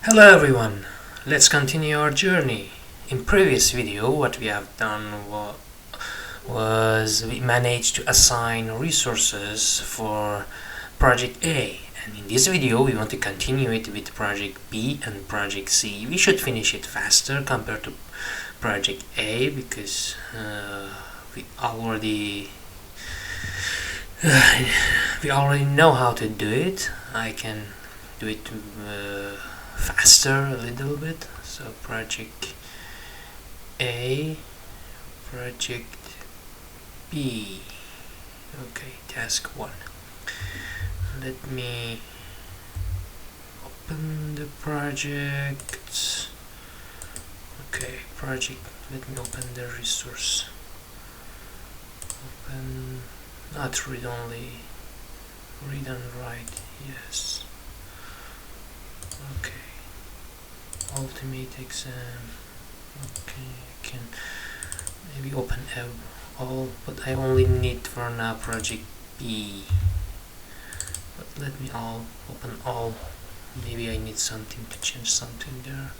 Hello everyone, let's continue our journey. In previous video what we have done was we managed to assign resources for project A, and in this video we want to continue it with project B and project C. We should finish it faster compared to project A because we already know how to do it. I can do it faster a little bit. So project A, project B. Okay, task 1. Let me open the project. Okay, project, let me open the resource. Open, not read only, read and write, yes. Okay, ultimate exam. Okay, I can maybe open all, but I only need for now project B. But let me open all. Maybe I need something to change something there.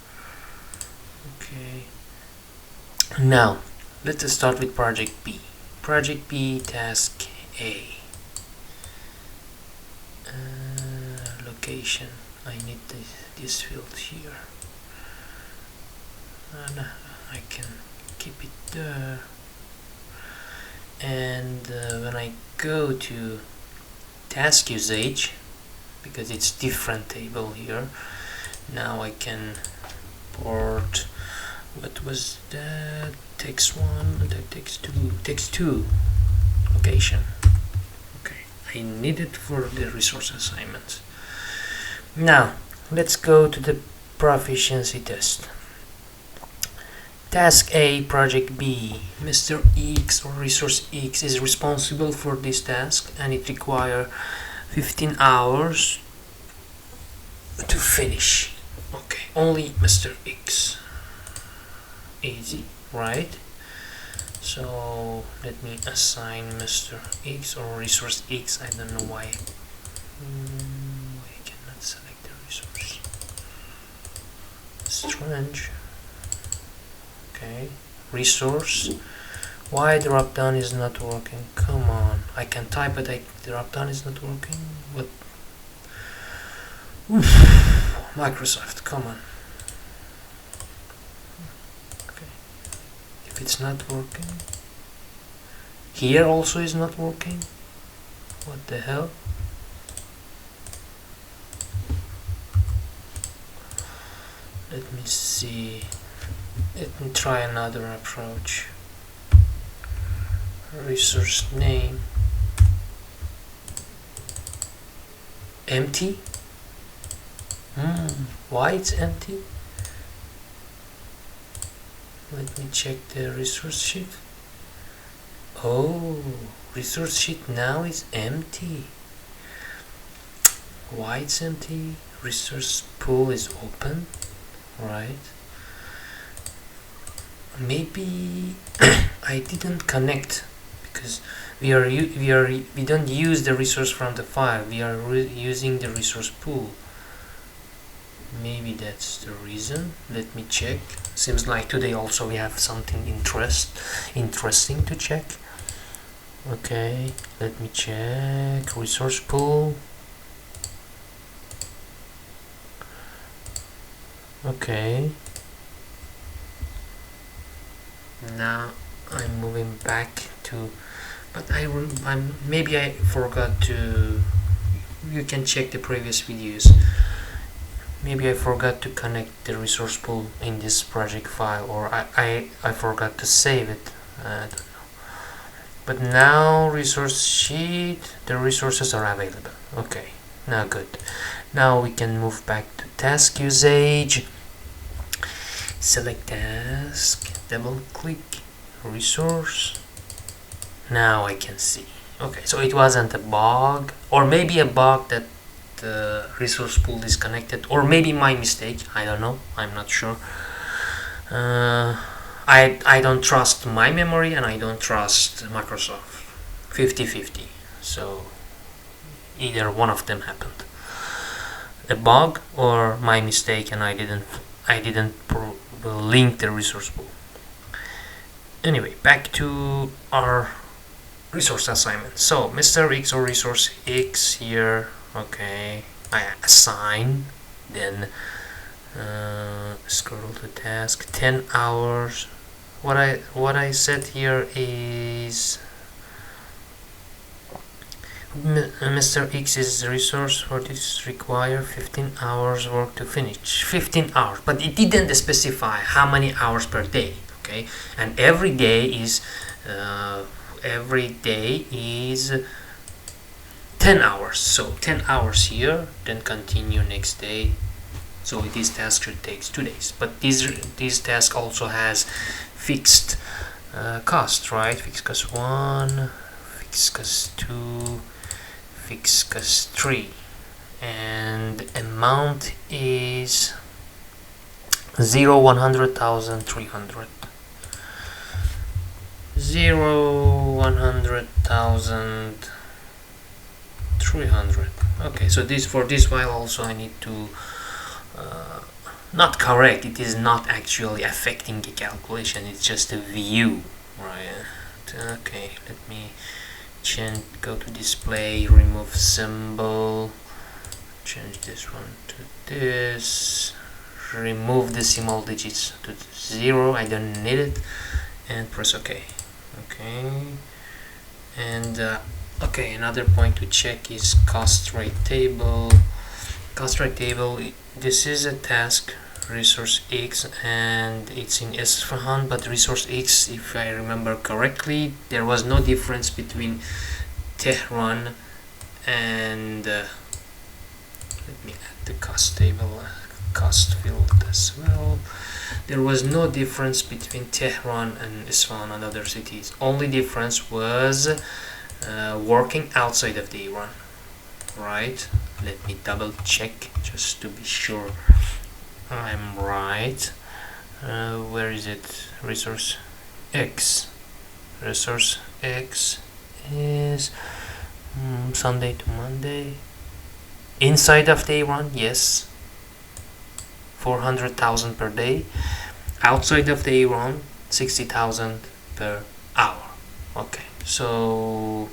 Okay. Now let's start with project B. Project B, task A. Location. I need this field here. And I can keep it there. And when I go to task usage, because it's different table here, now I can port, what was that, text 1, that text 2 location. Okay, I need it for the resource assignment. Now let's go to the proficiency test. Task A, project B. Mr. X or resource X is responsible for this task and it requires 15 hours to finish. Okay, only Mr. X. Easy, right? So let me assign Mr. X or resource X. I don't know why I cannot select the resource. Strange. Okay, resource. Why drop down is not working? Come on, I can type but the drop down is not working. What? Oof. Microsoft, come on. Okay, if it's not working, here also is not working. What the hell? Let me see. Let me try another approach. Resource name. Empty? Why it's empty? Let me check the resource sheet. Oh, resource sheet now is empty. Why it's empty? Resource pool is open, right? Maybe I didn't connect because we don't use the resource from the file. We are using the resource pool. Maybe that's the reason. Let me check. Seems like today also we have something interesting to check. Okay, let me check resource pool. Okay. Now I'm moving back to, but maybe I forgot to. You can check the previous videos. Maybe I forgot to connect the resource pool in this project file, or I forgot to save it. I don't know. But now resource sheet, the resources are available. Okay, now good. Now we can move back to task usage. Select task, double click resource. Now I can see. Okay, so it wasn't a bug, or maybe a bug that the resource pool disconnected, or maybe my mistake. I don't know, I'm not sure. I don't trust my memory and I don't trust Microsoft. 50-50. So either one of them happened. a bug or my mistake and I didn't link the resource pool. Anyway, back to our resource assignment. So Mr. X or resource X here, okay, I assign, then scroll to task 10 hours. What I said here is Mr. X is the resource for this require 15 hours work to finish. 15 hours, but it didn't specify how many hours per day. Okay, and every day is 10 hours. So 10 hours here, then continue next day. So this task should take 2 days. But this task also has fixed cost, right? Fixed cost 1, fixed cost 2, fixed cost 3, and amount is 100,300. 100,300. Okay, so for this while also I need to not correct. It is not actually affecting the calculation. It's just a view, right? Okay, let me go to display, remove symbol, change this one to this, remove decimal digits to 0. I don't need it, and press OK. Okay, and okay, another point to check is cost rate table. Cost rate table, this is a task resource X and it's in Isfahan, but resource X, if I remember correctly, there was no difference between Tehran and let me add the cost table, cost field as well. There was no difference between Tehran and Isfahan and other cities. Only difference was working outside of the Iran, right? Let me double check just to be sure I'm right. Where is it? Resource X. Resource X is Sunday to Monday. Inside of the Iran, yes, 400,000 per day. Outside of the Iran, 60,000 per hour. Okay, so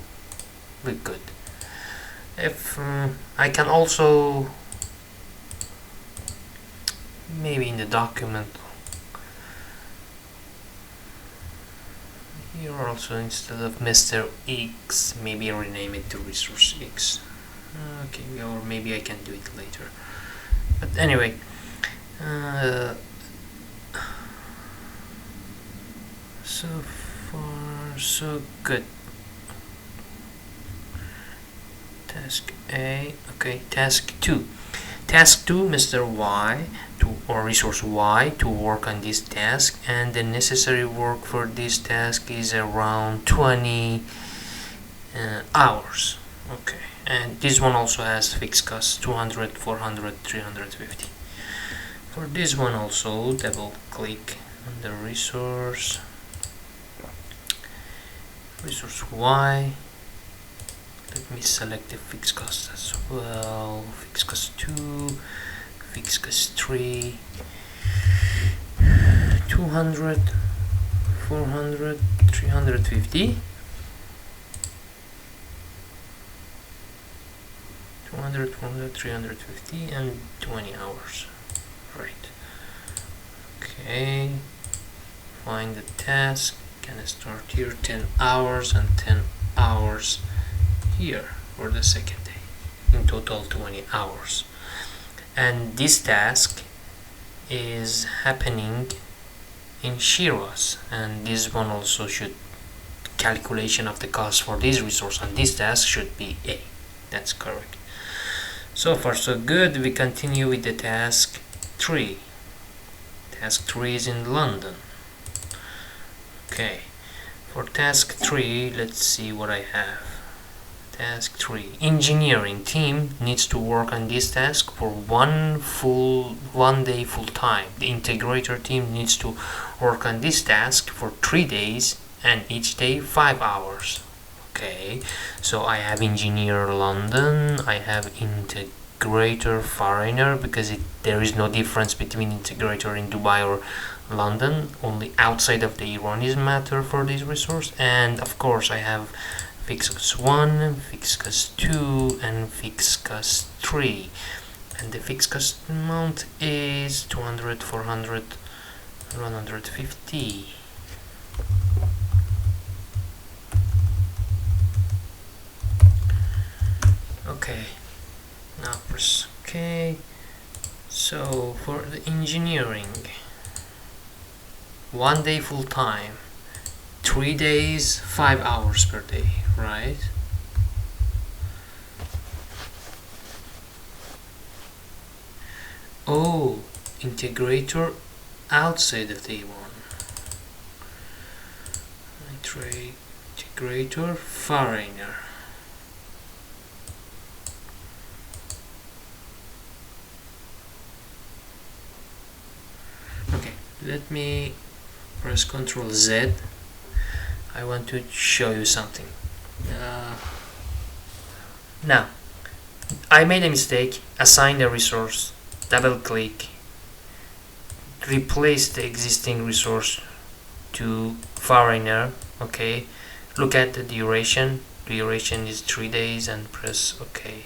we're good. If I can also maybe in the document here also, instead of Mr. X, maybe rename it to resource X. Okay, or maybe I can do it later. But anyway, so far so good. Task A. Okay, task 2. Task 2, Mr. Y or resource Y to work on this task, and the necessary work for this task is around 20 hours. Okay, and this one also has fixed costs 200, 400, 350. For this one also, double click on the resource Y. Let me select the fixed cost as well. Fixed cost 2, fixed cost 3, 200, 400, 350, 200, 400, 350, and 20 hours. Right. Okay. Find the task. Can I start here? 10 hours and 10 hours here for the second day. In total 20 hours. And this task is happening in Shiraz, and this one also should, calculation of the cost for this resource on this task should be A. That's correct. So far so good. We continue with the task 3. Task 3 is in London. Okay, for task 3, let's see what I have. Task 3, engineering team needs to work on this task for one day full time. The integrator team needs to work on this task for 3 days and each day 5 hours. Okay, so I have engineer London, I have integrator integrator foreigner, because there is no difference between integrator in Dubai or London. Only outside of the Iran is matter for this resource. And of course I have fixed cost 1, fixed cost 2, and fixed cost 3, and the fixed cost amount is 200, 400, 150. Okay, now press OK. So for the engineering, 1 day full time, 3 days, 5 hours per day, right? Oh, integrator outside of the one. Integrator foreigner. Okay, let me press Ctrl Z. I want to show you something. Now, I made a mistake, assign a resource, double click, replace the existing resource to foreigner. Okay, look at the duration. Duration is 3 days and press OK.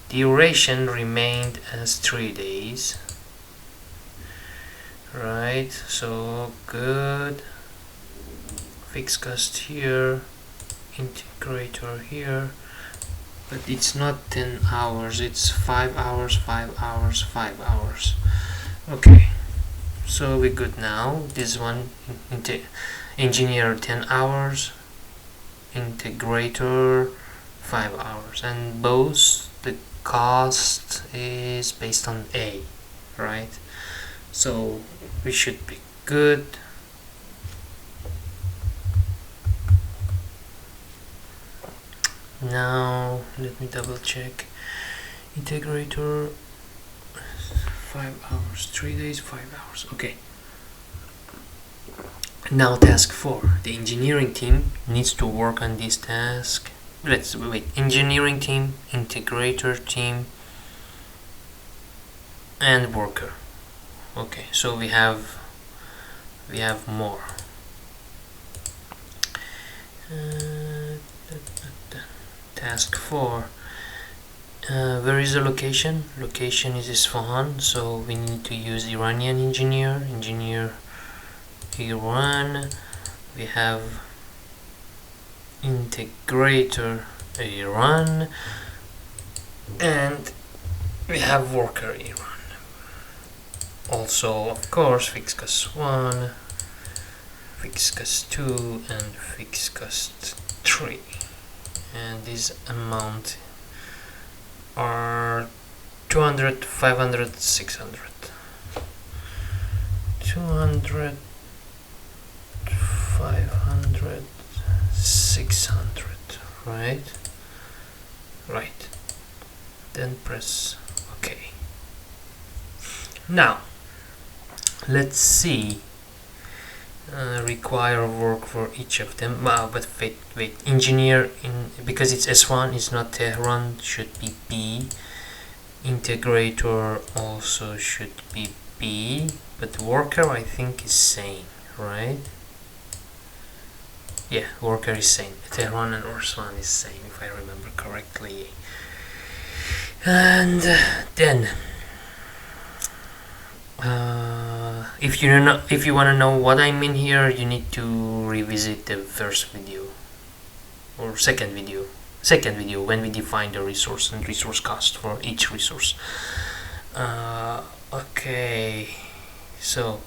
Duration remained as 3 days. Right, so good. Fixed cost here, integrator here, but it's not 10 hours, it's 5 hours, 5 hours, 5 hours. Okay, so we're good now. This one, engineer 10 hours, integrator 5 hours, and both the cost is based on A, right? So we should be good. Now let me double check. Integrator 5 hours, 3 days, 5 hours. Okay. Now task 4. The engineering team needs to work on this task. Let's wait. Engineering team, integrator team, and worker. Okay, so we have more. Task 4. Where is the location? Location is Isfahan, so we need to use Iranian engineer. Engineer Iran. We have integrator Iran, and we have worker Iran. Also, of course, fixed cost 1, fixed cost 2, and fixed cost 3. And this amount are 200, 500, 600. 200, 500, 600, right? Right. Then press OK. Now, let's see. Require work for each of them. Wow, but wait. Engineer, because it's S1, it's not Tehran, should be B. Integrator also should be B, but worker I think is same, right? Yeah, worker is same. Tehran and S1 is same, if I remember correctly. And then if you want to know what I mean here, you need to revisit the first video or second video when we define the resource and resource cost for each resource. Okay, so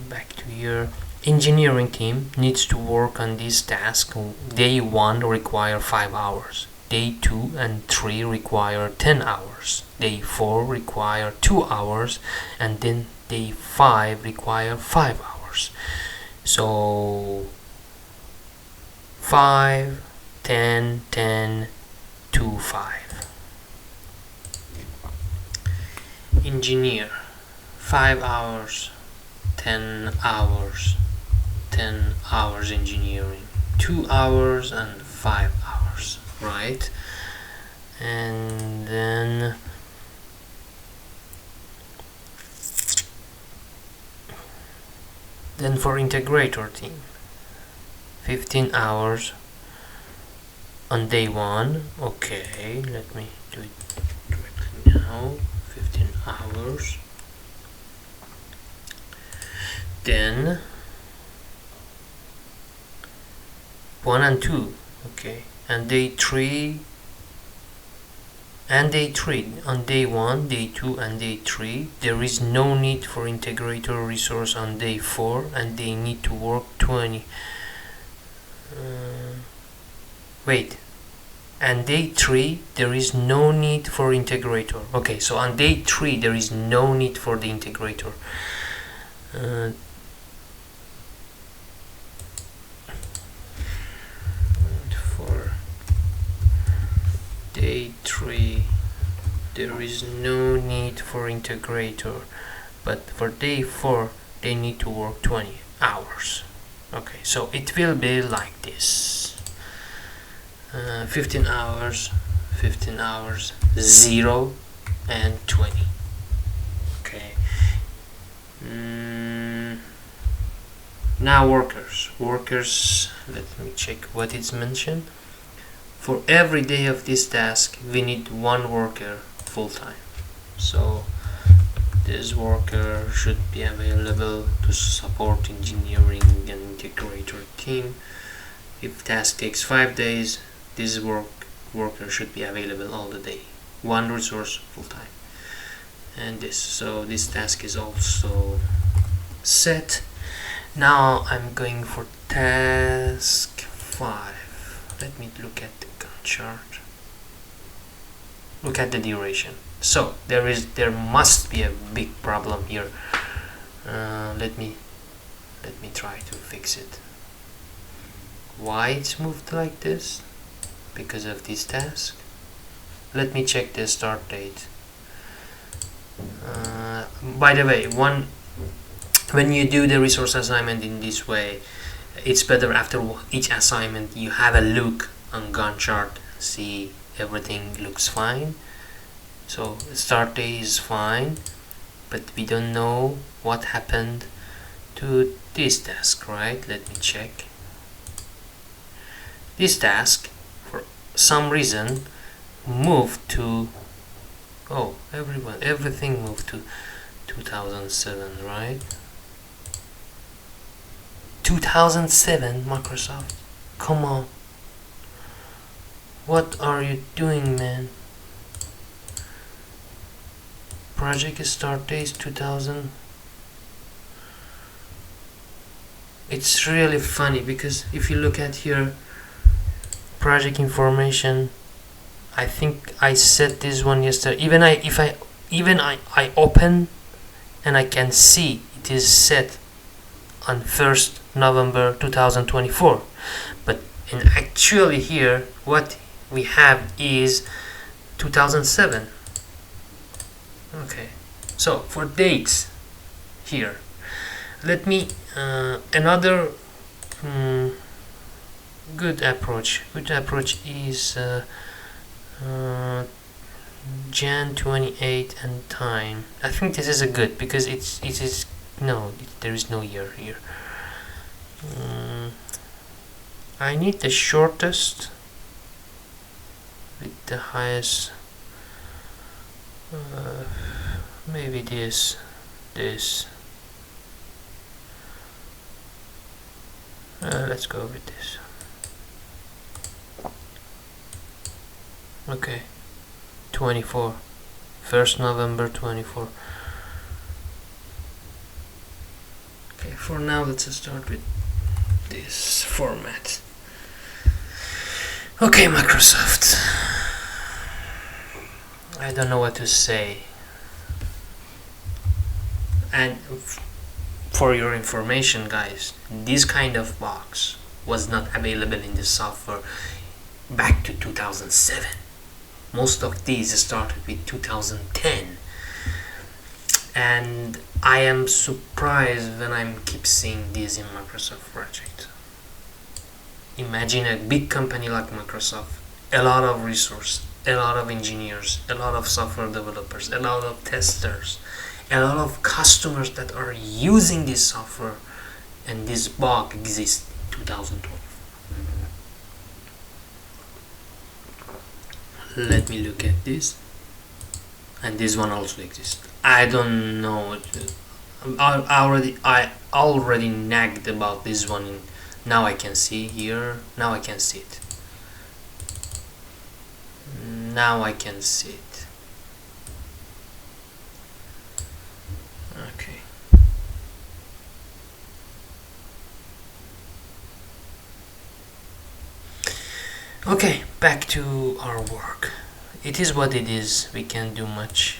back to here. Engineering team needs to work on this task. Day 1 require 5 hours. Day 2 and 3 require 10 hours. Day 4 require 2 hours, and then day 5 require 5 hours. So 5, 10, 10, 2, 5. Engineer 5 hours, 10 hours, 10 hours engineering, 2 hours and 5 hours, right? And then for integrator team, 15 hours on day 1. Okay, let me do it directly now. 15 hours. Then 1 and 2. Okay, and day 3 and day 3. On day 1, day 2 and day 3 there is no need for integrator resource. On day 4, and they need to work 20. Wait, and day 3 there is no need for integrator. Okay, so on day 3 there is no need for the integrator. For day 3 there is no need for integrator, but for day 4 they need to work 20 hours. Okay, so it will be like this. 15 hours, 0 and 20. Okay. Now workers, let me check what is mentioned. For every day of this task we need 1 worker full-time. So this worker should be available to support engineering and integrator team. If task takes 5 days, this worker should be available all the day. 1 resource full-time. And so this task is also set. Now I'm going for task 5. Let me look at the Gantt chart. Look at the duration. So there must be a big problem here. Let me try to fix it. Why it's moved like this? Because of this task. Let me check the start date. By the way, when you do the resource assignment in this way, it's better after each assignment you have a look on Gantt chart, see everything looks fine. So start date is fine, but we don't know what happened to this task, right? Let me check. This task for some reason moved to everything moved to 2007, right? 2007, Microsoft, come on, what are you doing, man? Project start date 2000. It's really funny because if you look at here, project information, I think I set this one yesterday. Even I open and I can see it is set on 1st November 2024, but actually here what we have is 2007. Okay, so for dates here, let me another good approach is Jan 28 and time. I think this is a good, because there is no year here. I need the shortest with the highest. Maybe this. Let's go with this. Okay, 24, 1st November 24. Okay, for now let's start with this format. Okay, Microsoft, I don't know what to say. And for your information, guys, this kind of box was not available in the software back to 2007. Most of these started with 2010, and I am surprised when I keep seeing these in Microsoft project. Imagine a big company like Microsoft, a lot of resource, a lot of engineers, a lot of software developers, a lot of testers, a lot of customers that are using this software, and this bug exists in 2012. Let me look at this, and this one also exists. I don't know. I already nagged about this one. Now I can see here. Now I can see it. Now I can see it. Okay. Okay, back to our work. It is what it is. We can't do much.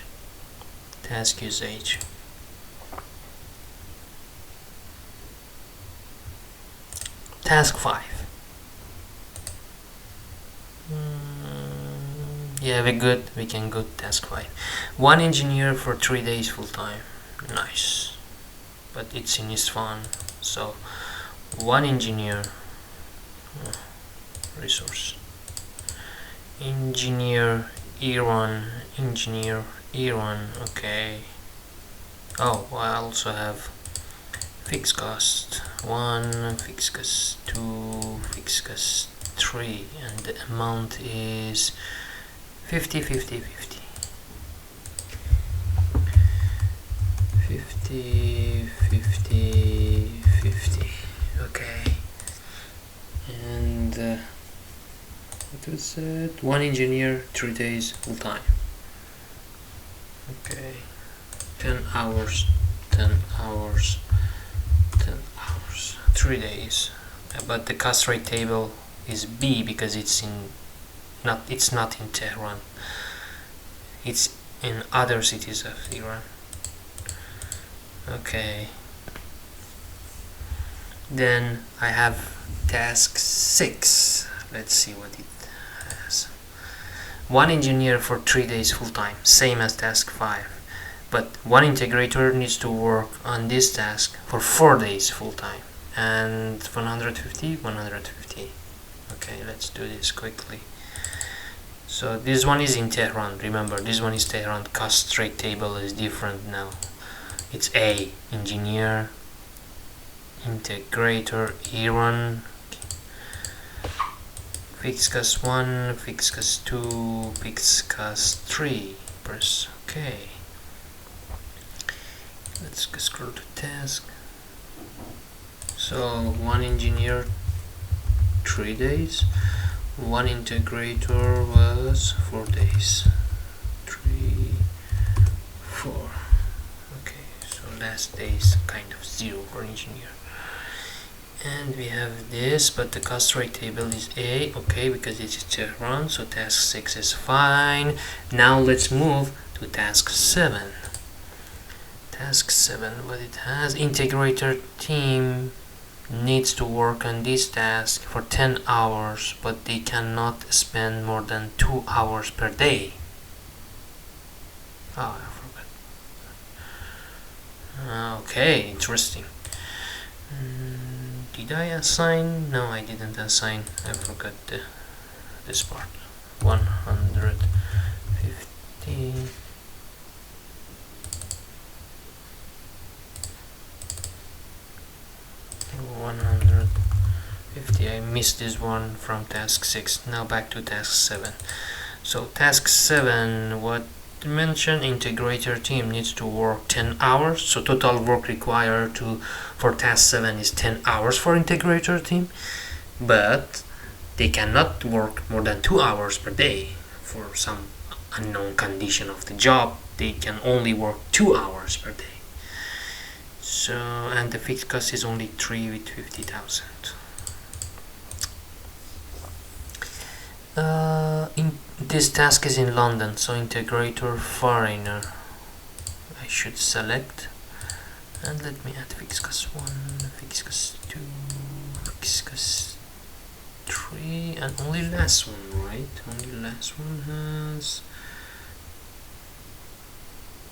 Task usage. Task 5. Yeah, we're good. We can go to task 5. 1 engineer for 3 days full time. Nice. But it's in Isfahan. So 1 engineer. Resource. Engineer Iran. Okay. Oh, I also have fixed cost 1, fixed cost 2, fixed cost 3, and the amount is 50, 50, 50. 50, 50, 50. Okay. And what was it? 1 engineer, 3 days full time. Okay. 10 hours, 10 hours, 10 hours, 3 days. But the cost rate table is B because it's not in Tehran. It's in other cities of Iran. Okay. Then I have task 6. Let's see what it has. 1 engineer for 3 days full time, same as task 5. But 1 integrator needs to work on this task for 4 days full time, and 150, 150. Okay, let's do this quickly. So this one is in Tehran. Remember, this one is Tehran. Cost rate table is different now. It's A, engineer, integrator, Iran, fixed cost 1, fixed cost 2, fixed cost 3. Press OK. Let's go scroll to task. So 1 engineer, 3 days. 1 integrator was 4 days. 3, 4. Okay, so last day is kind of 0 for engineer. And we have this, but the cost rate table is A, okay, because it's Tehran, so task 6 is fine. Now let's move to task 7. Task 7, what it has, integrator team needs to work on this task for 10 hours, but they cannot spend more than 2 hours per day. Oh, I forgot. Okay, interesting. Did I assign? No, I didn't assign. I forgot this part. 150. 150. I missed this one from task 6. Now back to task 7. So task 7, what mentioned, integrator team needs to work 10 hours. So total work required for task 7 is 10 hours for integrator team, but they cannot work more than 2 hours per day for some unknown condition of the job. They can only work 2 hours per day. So, and the fixed cost is only 3 with 50,000. This task is in London, so integrator foreigner I should select, and let me add fixed cost 1, fixed cost 2, fixed cost 3, and only last one, right? Only last one has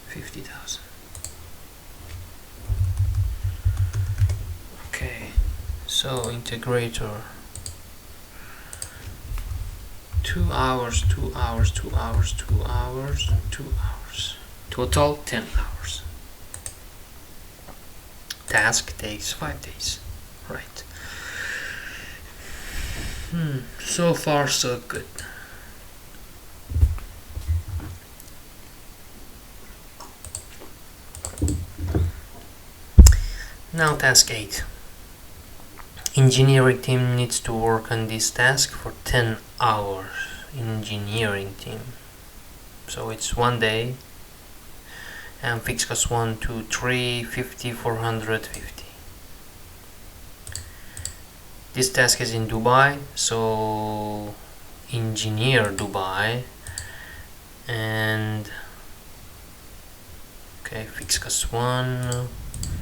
50,000. Okay, so integrator 2 hours, 2 hours, 2 hours, 2 hours, 2 hours. Total 10 hours. Task takes 5 days. Right. So far so good. Now task 8. Engineering team needs to work on this task for 10 hours. Engineering team. So it's 1 day. And fixed cost 1, 2, 3, 50, 450. This task is in Dubai, so engineer Dubai, and okay, fixed cost 1,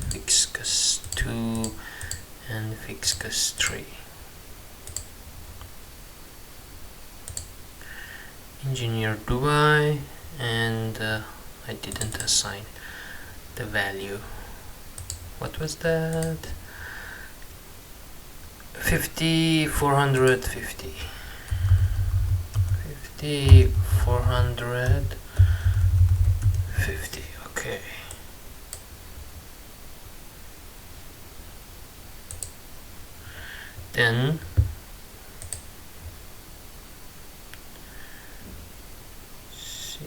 fixed cost 2, and fixed cost 3. Engineer Dubai, and I didn't assign the value. What was that? 50, 450. 50, 450. Okay. Then see,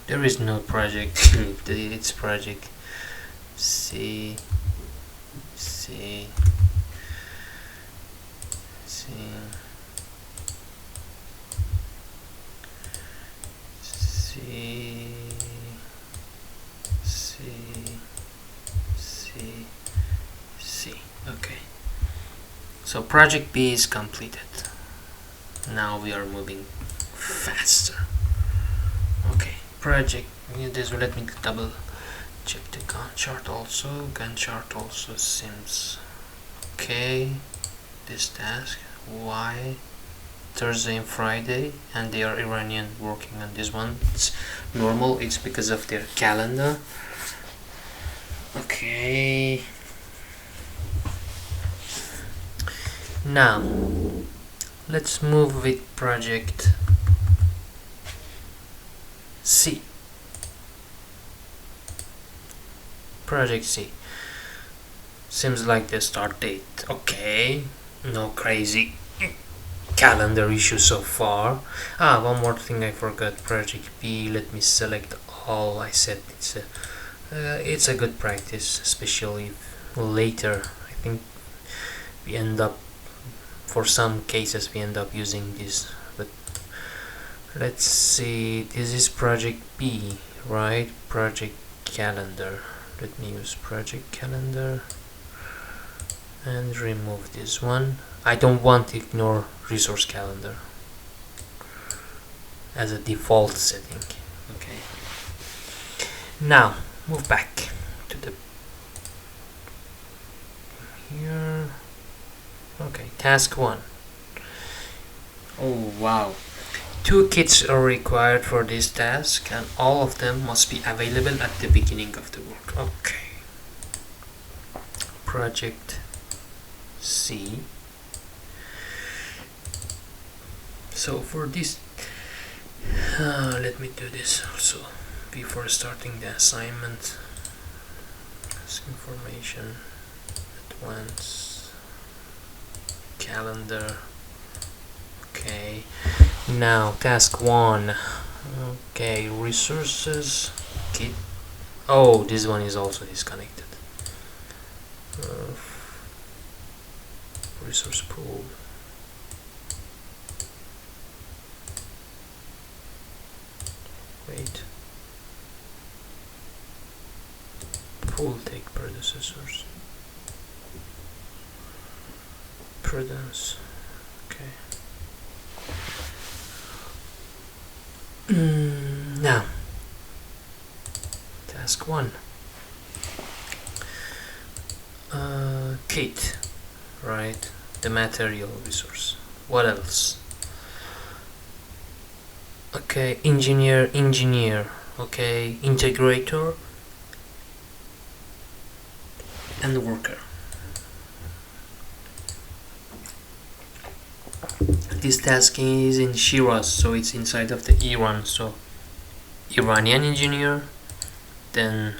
there is no project. It's project C. C. C. C. C. C. C. Okay. So project B is completed. Now we are moving faster. Okay. Project. This will let me double check the Gantt chart also. Gantt chart also seems okay. This task, why Thursday and Friday, and they are Iranian working on this one. It's normal, it's because of their calendar. Okay. Now let's move with project C. Project C. Seems like the start date. Okay. No crazy calendar issue so far. One more thing I forgot. Project B. Let me select all. I said it's a good practice, especially if later I think we end up, for some cases we end up using this. But let's see. This is project B, right? Project calendar. Let me use project calendar and remove this one. I don't want to ignore resource calendar as a default setting. Okay. Now move back to the here. Okay, task 1. Oh wow. 2 kits are required for this task, and all of them must be available at the beginning of the work. Okay. Project C. So for this, let me do this also before starting the assignment. Task information, advance, calendar. Okay. Now task 1. Okay, resources, kit. Oh, this one is also disconnected. Resource pool. Wait. Pool take predecessors. Prudence. Okay. Now, task 1. Kit, right? The material resource. What else? Okay, engineer. Okay, integrator and worker. this task is in Shiraz, so it's inside of the Iran. So Iranian engineer, then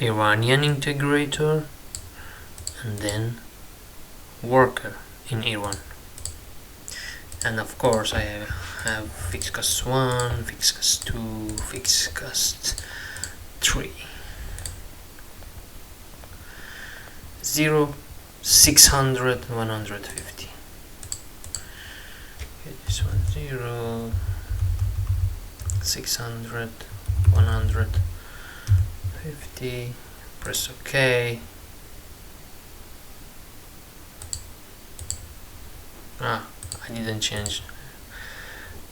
Iranian integrator, and then worker in Iran. And of course I have fixed cost 1, fixed cost 2, fixed cost 3. 0, 600, 150. Okay, this one 0, 600, 150. Press OK. I didn't change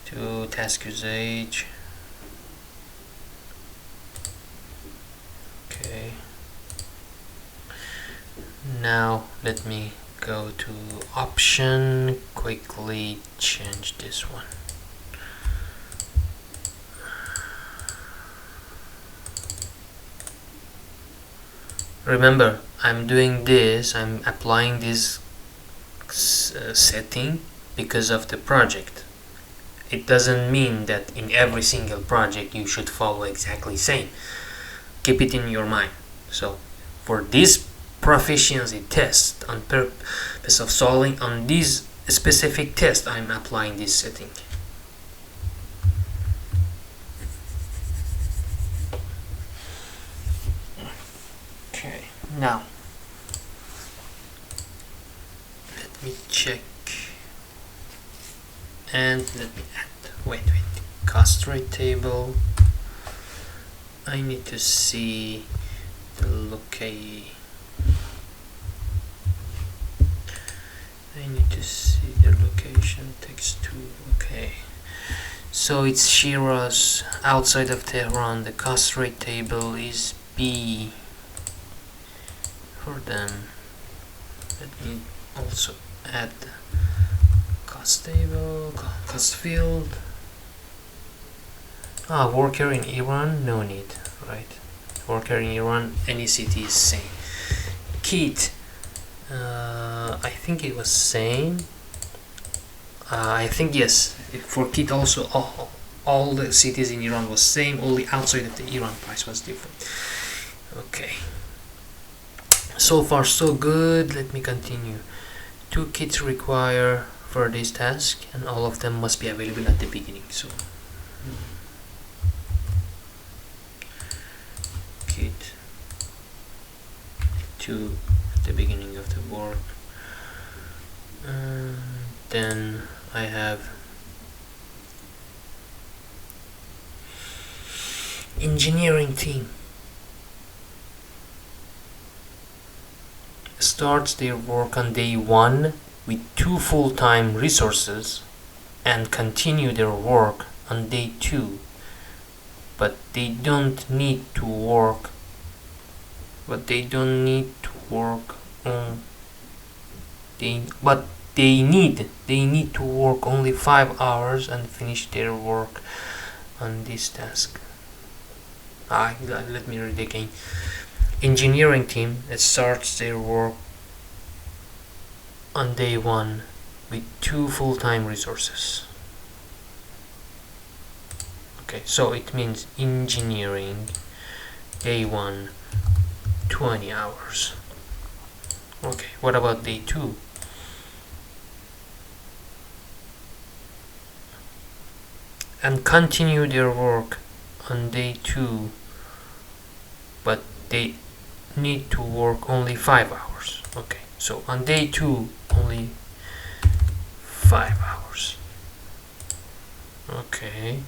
to task usage. Okay. Now let me go to option, quickly change this one. Remember, I'm doing this, I'm applying this setting because of the project. It doesn't mean that in every single project you should follow exactly same. Keep it in your mind. So for this proficiency test, on purpose of solving on this specific test, I'm applying this setting. Okay, now let me check and let me add, wait, cost rate table. I need to see the location. I need to see the location, text 2, okay. So it's Shiraz, outside of Tehran. The cost rate table is B for them. Let me also add cost table, cost field. Worker in Iran, no need, right? Worker in Iran, any city is same. Kit, I think it was same. I think yes, for Kit also all the cities in Iran was same, only outside of the Iran price was different. Okay, so far so good. Let me continue. 2 kits require for this task, and all of them must be available at the beginning. So kit 2 at the beginning of the work. Then I have engineering team starts their work on day 1 with 2 full-time resources and continue their work on day 2, but they don't need to work on they need to work only 5 hours and finish their work on this task. Let me read again. Engineering team starts their work on day 1 with 2 full-time resources. Okay, so it means engineering day 1 20 hours. Okay, what about day 2? And continue their work on day 2, but they need to work only 5 hours. Okay, so on day 2 only 5 hours. Okay,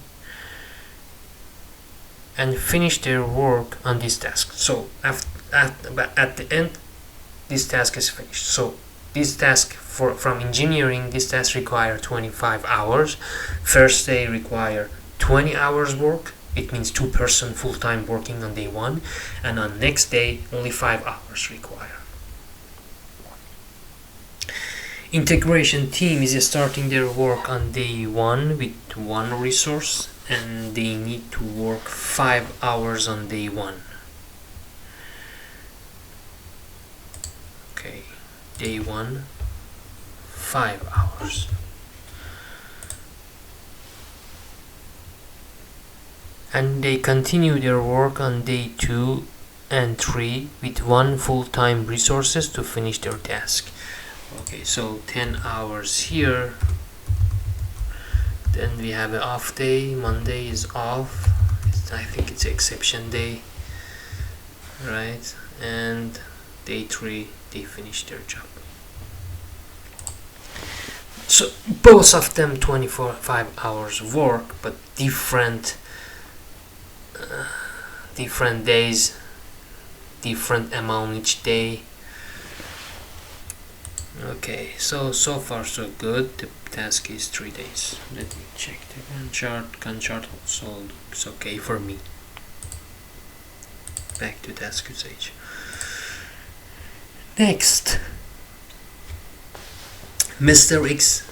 and finish their work on this task. So at the end, this task is finished. So this task from engineering, this task require 25 hours. First day require 20 hours work. It means 2 person full-time working on day 1, and on next day only 5 hours require. Integration team is starting their work on day 1 with 1 resource, and they need to work 5 hours on day 1. Okay, day 1 5 hours. And they continue their work on day 2 and 3 with 1 full-time resources to finish their task. Okay, so 10 hours here. Then we have an off day. Monday is off. I think it's exception day, right? And day 3 they finish their job. So both of them 5 hours work, but different days, different amount each day. Okay, so far so good. The task is 3 days. Let me check the Gantt chart also looks okay for me. Back to task usage. Next, Mr. X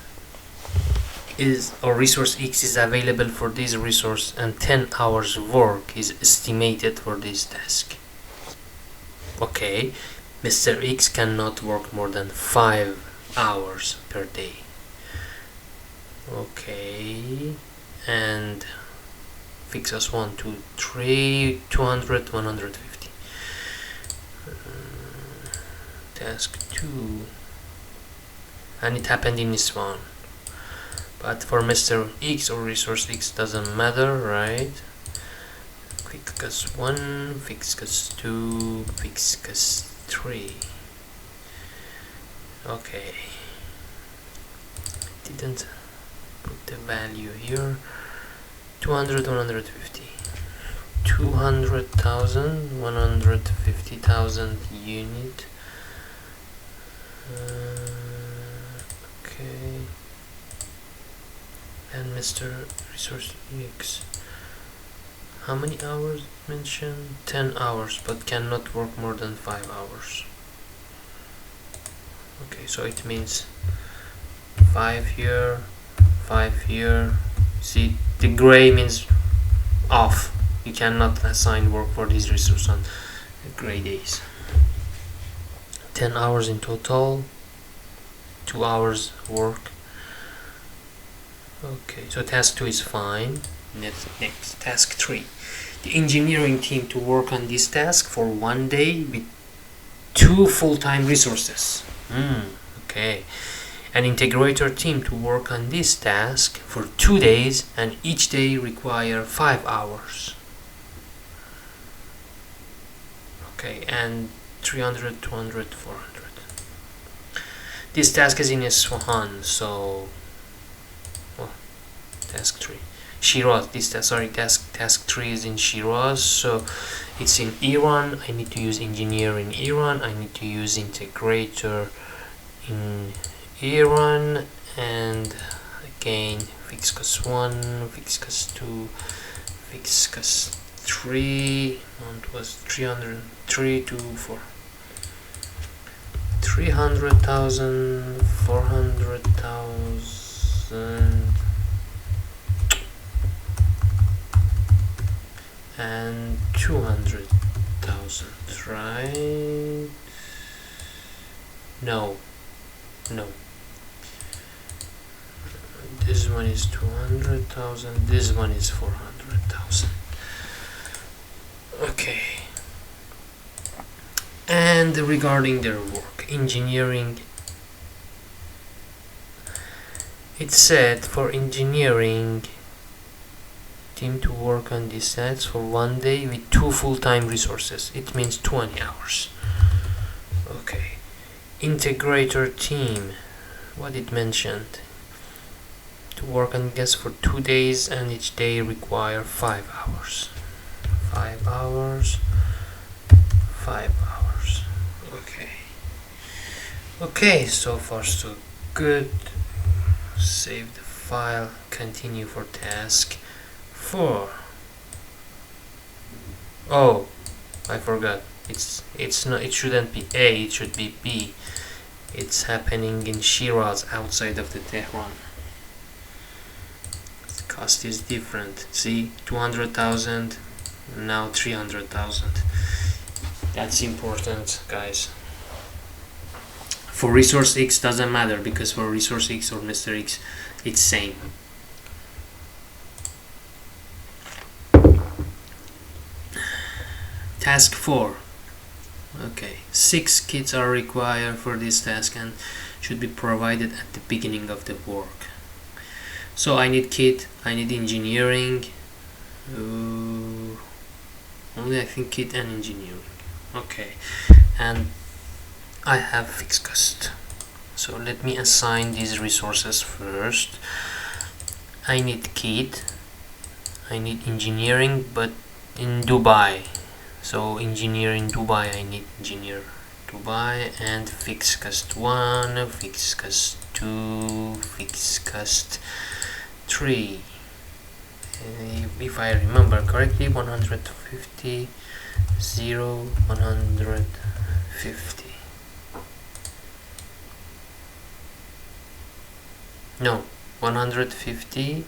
resource X is available for this resource and 10 hours work is estimated for this task. Okay, Mr. X cannot work more than 5 hours per day. Okay, and fix us 1, 2, 3, 200, 150. Task 2, and it happened in this one. But for Mr. X or resource X doesn't matter, right? Quick cause 1, fix cause 2, fix cause 3. Okay. Didn't put the value here. 200, 150. 200,000, 150,000 unit. Okay. And Mr. Resource X, how many hours mentioned? 10 hours, but cannot work more than 5 hours. Okay, so it means 5 here, 5 here. See, the gray means off. You cannot assign work for this resource on gray days. 10 hours in total, 2 hours work. Okay, so task 2 is fine. Next, task 3. The engineering team to work on this task for 1 day with 2 full-time resources. Okay. An integrator team to work on this task for 2 days and each day require 5 hours. Okay, and 300, 200, 400. This task is in Isfahan, so task 3. Shiraz, task 3 is in Shiraz, so it's in Iran. I need to use engineer in Iran. I need to use integrator in Iran, and again fix cos 1, fix cos 2, fix cos 3. Amount was 303 to 4. 300,000, 400,000. And 200,000, right? No. This one is 200,000. This one is 400,000. Okay. And regarding their work, engineering. It said for engineering team to work on these sets for 1 day with 2 full-time resources. It means 20 hours. Okay. Integrator team, what it mentioned, to work on this for 2 days and each day require 5 hours. 5 hours, 5 hours. Okay, so far so good. Save the file, continue for task 4. Oh, I forgot. It's not. It shouldn't be A. It should be B. It's happening in Shiraz, outside of the Tehran. The cost is different. See, 200,000. Now 300,000. That's important, guys. For resource X doesn't matter, because for resource X or Mr. X it's same. Task 4. Okay, 6 kits are required for this task and should be provided at the beginning of the work. So I need kit, I need engineering, only I think kit and engineering. Okay, and I have fixed cost. So let me assign these resources first. I need kit, I need engineering, but in Dubai. So engineer in Dubai, I need engineer Dubai, and fixed cost 1, fixed cost 2, fixed cost 3. If I remember correctly, 150, 0, 150. No, 150,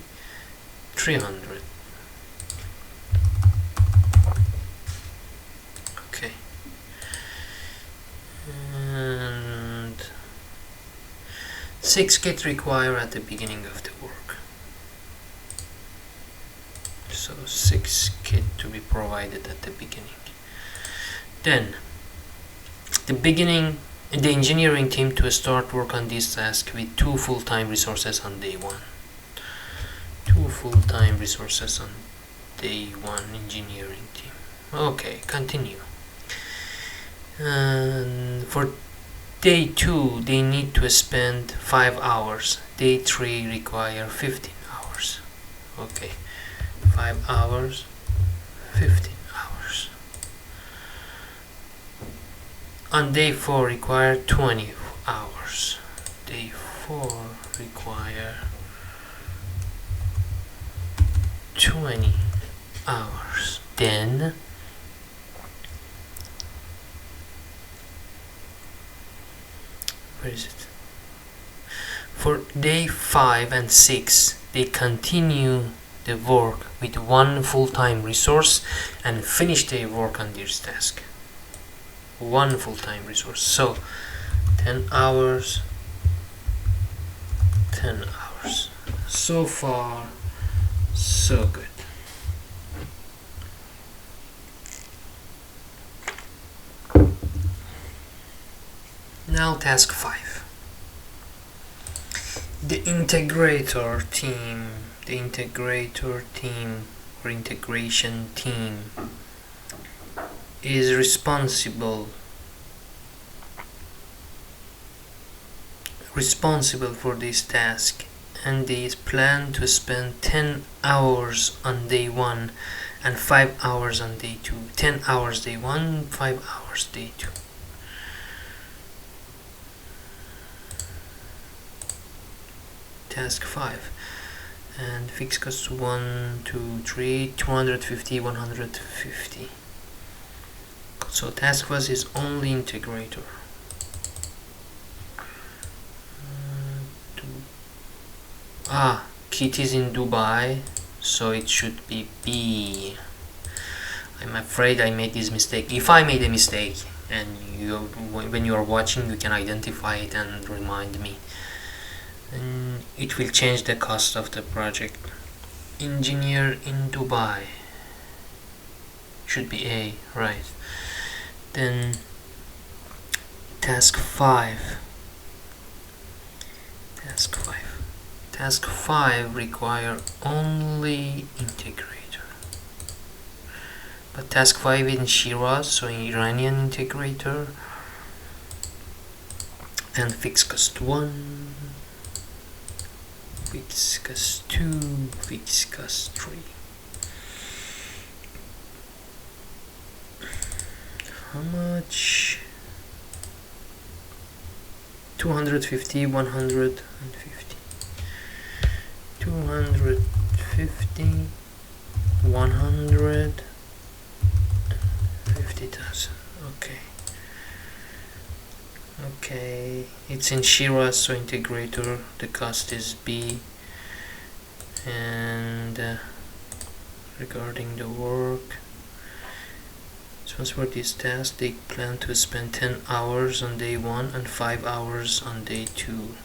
300. Okay. And 6 kits required at the beginning of the work. So 6 kit to be provided at the beginning. Then the engineering team to start work on this task with 2 full-time resources on day 1. 2 full-time resources on day 1 engineering team. Okay, continue. And for day 2 they need to spend 5 hours. Day 3 require 15 hours. Okay, 5 hours, 15 hours. On day 4 require 20 hours. Day 4 require 20 hours. Then where is it? For day 5 and 6 they continue the work with 1 full-time resource and finish their work on this task. 1 full-time resource. So 10 hours, 10 hours. So far so good. Now task 5. The integrator team or integration team is responsible for this task, and they plan to spend 10 hours on day 1 and 5 hours on day 2. 10 hours day 1, 5 hours day 2. Task 5. And fixed cost 1, 2, 3, 250, 150. So task 5 is only integrator. Kit is in Dubai, so it should be B. I'm afraid I made this mistake. If I made a mistake and when you are watching, you can identify it and remind me. And it will change the cost of the project. Engineer in Dubai should be A, right? Then task 5. Task 5 require only integrator. But task 5 in Shiraz, so Iranian integrator. And fixed cost 1, fixed cost 2, fixed cost 3. How much? 250, 150. 250, 150,000. Okay, it's in Shiraz, so integrator, the cost is B. And regarding the work, For this task, they plan to spend 10 hours on day 1 and 5 hours on day 2.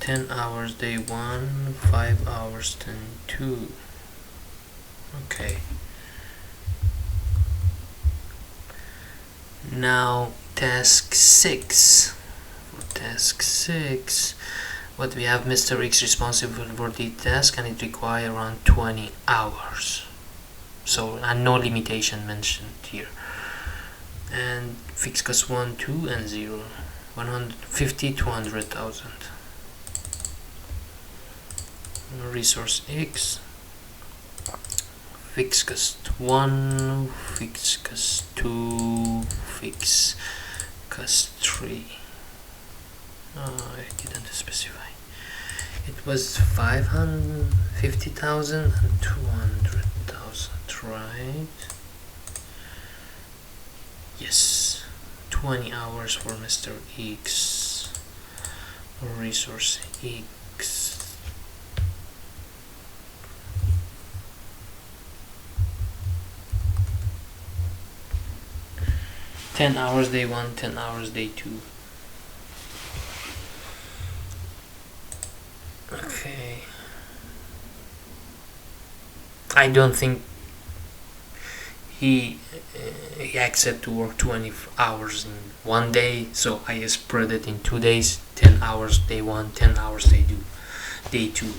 10 hours day 1, 5 hours then 2. Okay. Now task 6. For task 6, what we have, Mr. X responsible for the task and it requires around 20 hours. So, and no limitation mentioned here. And fixed cost 1, 2 and 0. 150 to 100,000. Resource X, fixed cost 1, fixed cost 2, fixed cost 3. I didn't specify. It was 550,000 and 200,000, right? Yes, 20 hours for Mr. X. Resource X. 10 hours day 1, 10 hours day 2. Okay. I don't think he accept to work 20 hours in one day, so I spread it in 2 days. 10 hours day 1, 10 hours day 2,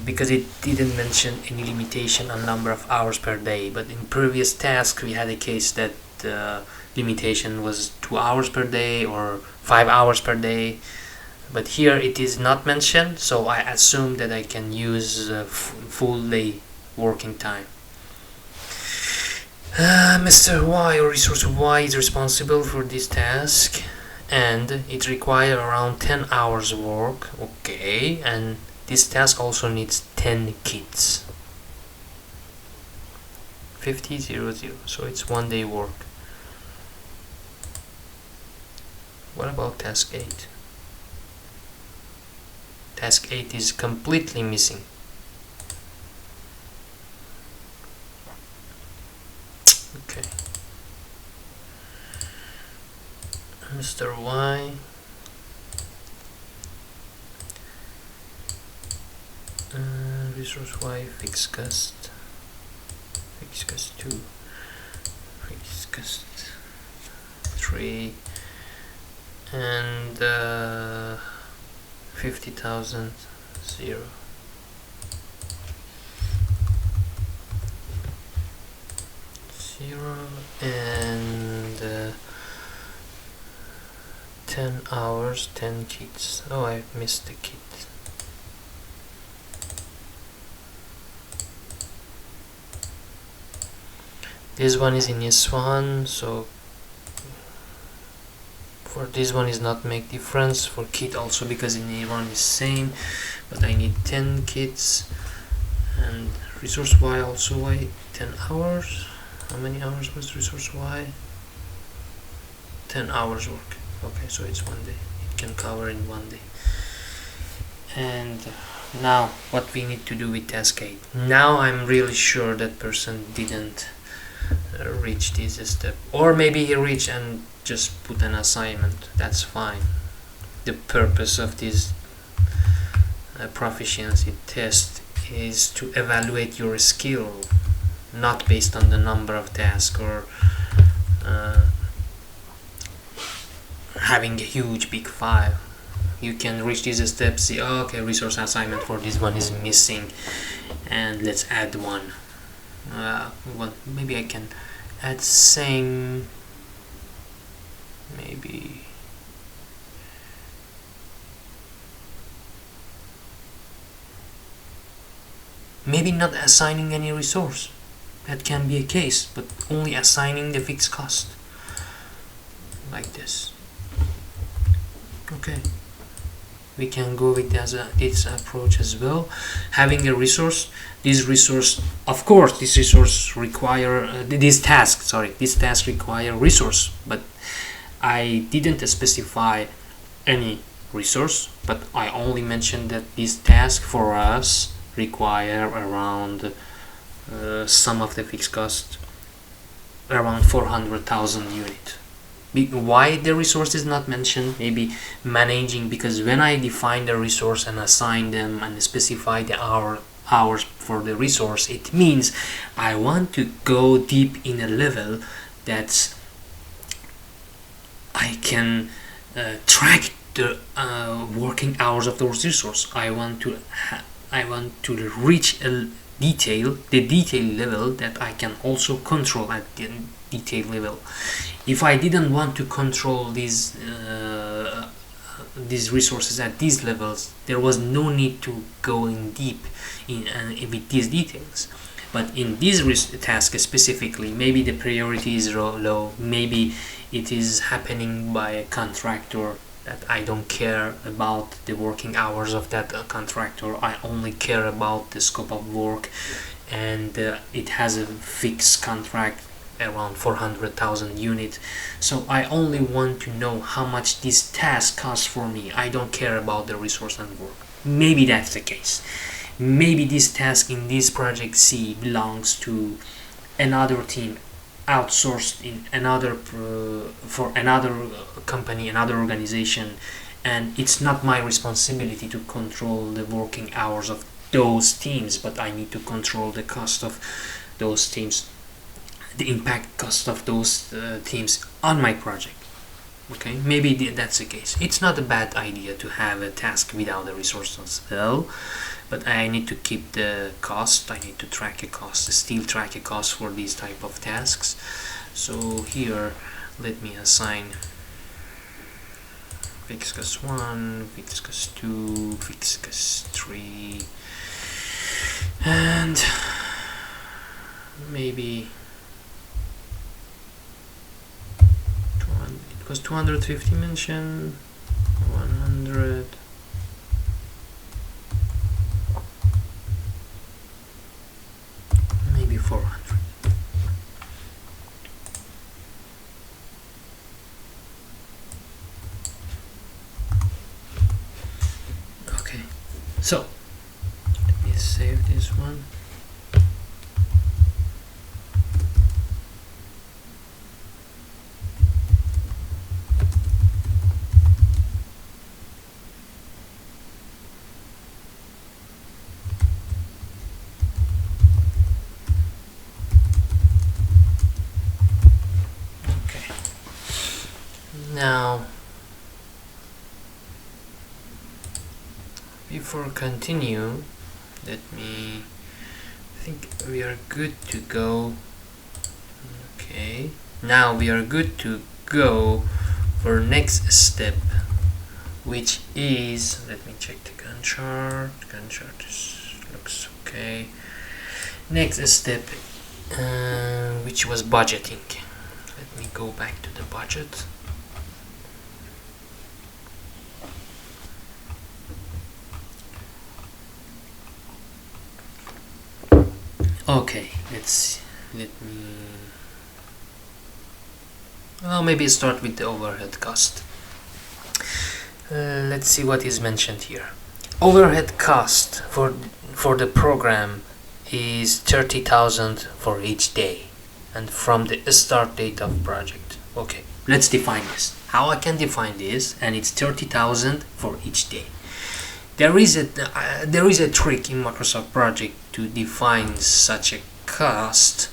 because it didn't mention any limitation on number of hours per day. But in previous task we had a case that limitation was 2 hours per day or 5 hours per day, but here it is not mentioned, so I assume that I can use full day working time. Mr. Y or resource Y is responsible for this task and it requires around 10 hours work. Okay, and this task also needs 10 kits. 50, 0, 0, so it's 1 day work. What about task 8? Task 8 is completely missing. Okay. Mr. Y. Resource Y, fixed cost 2, fixed cost 3, and 50,000, 0. And 10 hours, 10 kits. Oh, I missed the kit. This one is in S1, so for this one is not make difference. For kit also, because in A1 is same, but I need 10 kits. And resource Y also Y 10 hours. How many hours was resource Y? 10 hours work. Okay, so it's 1 day. It can cover in 1 day. And now what we need to do with task 8. Now I'm really sure that person didn't reach this step, or maybe he reached and just put an assignment. That's fine. The purpose of this proficiency test is to evaluate your skill, not based on the number of tasks or having a huge big file. You can reach these steps, see, oh, okay, resource assignment for this one is missing, and let's add one. Well, maybe I can add same, maybe not assigning any resource. That can be a case, but only assigning the fixed cost, like this. Okay, we can go with this approach as well. Having a resource, this resource, of course, this resource require this task require resource, but I didn't specify any resource, but I only mentioned that this task for us require around sum of the fixed cost around 400,000 unit. Why the resource is not mentioned? Maybe managing, because when I define the resource and assign them and specify the hours for the resource, it means I want to go deep in a level that I can track the working hours of those resources. I want to reach the detail level that I can also control at the detail level. If I didn't want to control these resources at these levels, there was no need to go in deep with these details. But in this task specifically, maybe the priority is low, maybe it is happening by a contractor that I don't care about the working hours of that contractor. I only care about the scope of work, and it has a fixed contract around 400,000 units. So I only want to know how much this task costs for me. I don't care about the resource and work. Maybe that's the case. Maybe this task in this project C belongs to another team, outsourced in another for another company, another organization, and it's not my responsibility to control the working hours of those teams, but I need to control the cost of those teams, the impact cost of those teams on my project. Okay, maybe that's the case. It's not a bad idea to have a task without a resource as well, but I need to keep the cost. I need to track a cost, still track a cost for these type of tasks. So here, let me assign fixed cost 1, fixed cost 2, fixed cost 3, and maybe it was 250 mentioned, 100, maybe 400. Okay, so let me save this one. Now, before continue, I think we are good to go. Okay, now we are good to go for next step, which is, let me check the Gantt chart. Gantt chart looks okay. Next step, which was budgeting. Let me go back to the budget. Okay, maybe start with the overhead cost. Let's see what is mentioned here. Overhead cost for the program is 30,000 for each day, and from the start date of project. Okay, let's define this. How I can define this? And it's 30,000 for each day. There is a trick in Microsoft Project to define such a cost,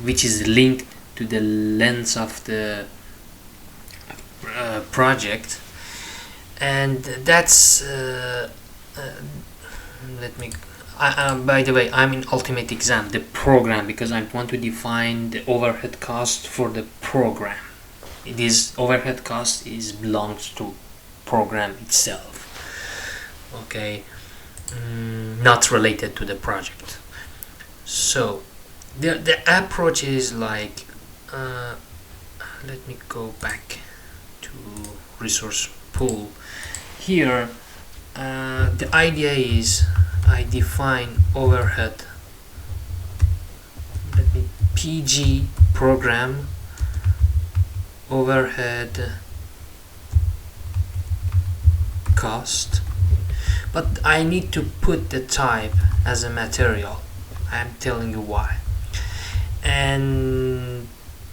which is linked to the length of the project, and that's let me. By the way, I'm in Ultimate Exam, the program, because I want to define the overhead cost for the program. This overhead cost belongs to program itself. Okay, not related to the project. So the approach is like, let me go back to resource pool. Here the idea is I define overhead, let me PG program overhead cost, but I need to put the type as a material. I'm telling you why. And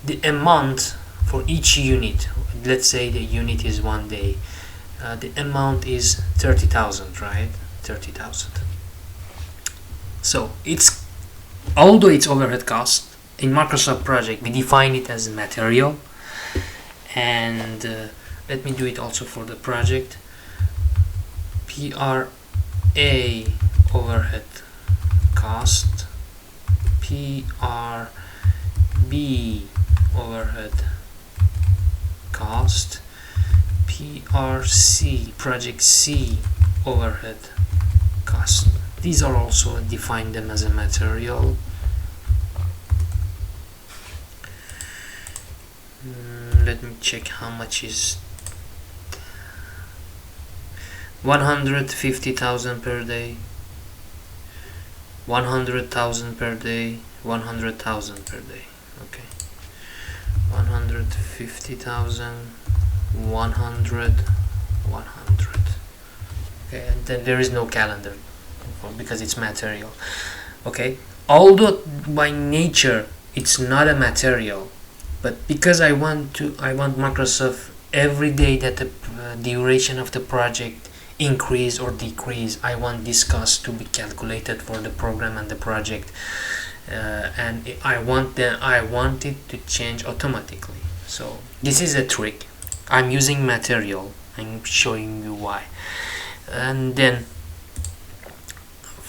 the amount for each unit, let's say the unit is 1 day, the amount is 30,000, right? 30,000. So it's, although it's overhead cost, in Microsoft project we define it as material. And let me do it also for the project. PRA overhead cost, PRB overhead cost, PRC, project C overhead cost. These are also define them as a material. Let me check how much is 150,000 per day, 100,000 per day, 100,000 per day. Okay, 150,000, 100, 100. Okay, and then there is no calendar because it's material. Okay, although by nature it's not a material, but because I want Microsoft every day that the duration of the project increase or decrease, I want this cost to be calculated for the program and the project, and I want it to change automatically. So this is a trick. I'm using material. I'm showing you why. And then,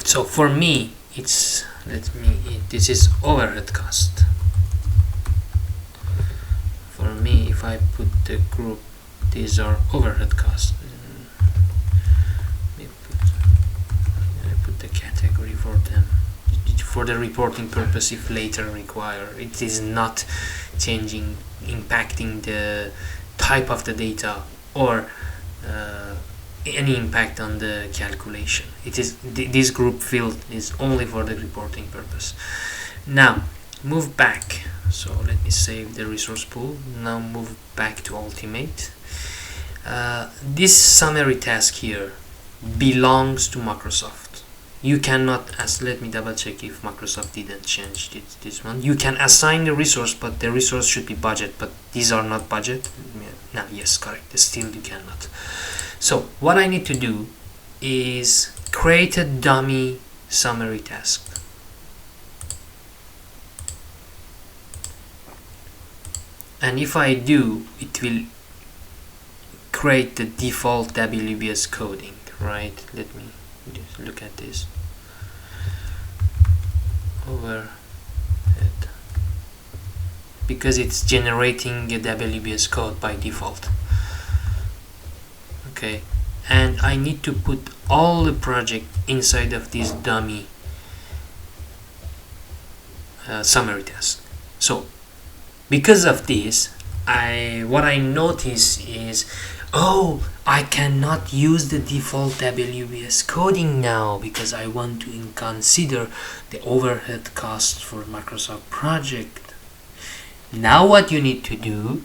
so for me, it's this is overhead cost. For me, if I put the group, these are overhead costs. I put the category for them for the reporting purpose if later required. It is not changing, impacting the type of the data or any impact on the calculation. It is this group field is only for the reporting purpose. Now move back. So let me save the resource pool. Now move back to Ultimate. This summary task here belongs to Microsoft. You cannot, let me double check if Microsoft didn't change this one. You can assign the resource, but the resource should be budget, but these are not budget. No, yes, correct. Still you cannot. So what I need to do is create a dummy summary task. And if I do, it will create the default WBS coding, right? Let me just look at this. Overhead. Because it's generating a WBS code by default. Okay. And I need to put all the project inside of this dummy summary task. So because of this, what I notice is, oh, I cannot use the default WBS coding now because I want to consider the overhead cost for Microsoft project. Now what you need to do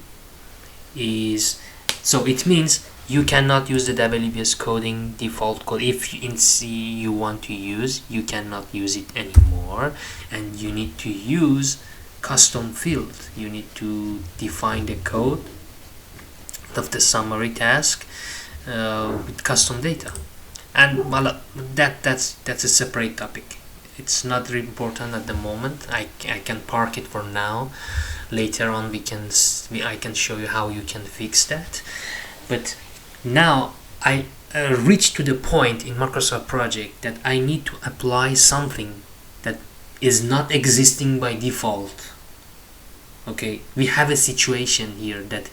is, so it means you cannot use the WBS coding default code. If in C you want to use, you cannot use it anymore, and you need to use custom field. You need to define the code of the summary task with custom data, and well, that's a separate topic. It's not really important at the moment. I can park it for now. Later on I can show you how you can fix that. But now I reached to the point in Microsoft project that I need to apply something that is not existing by default. Okay, we have a situation here that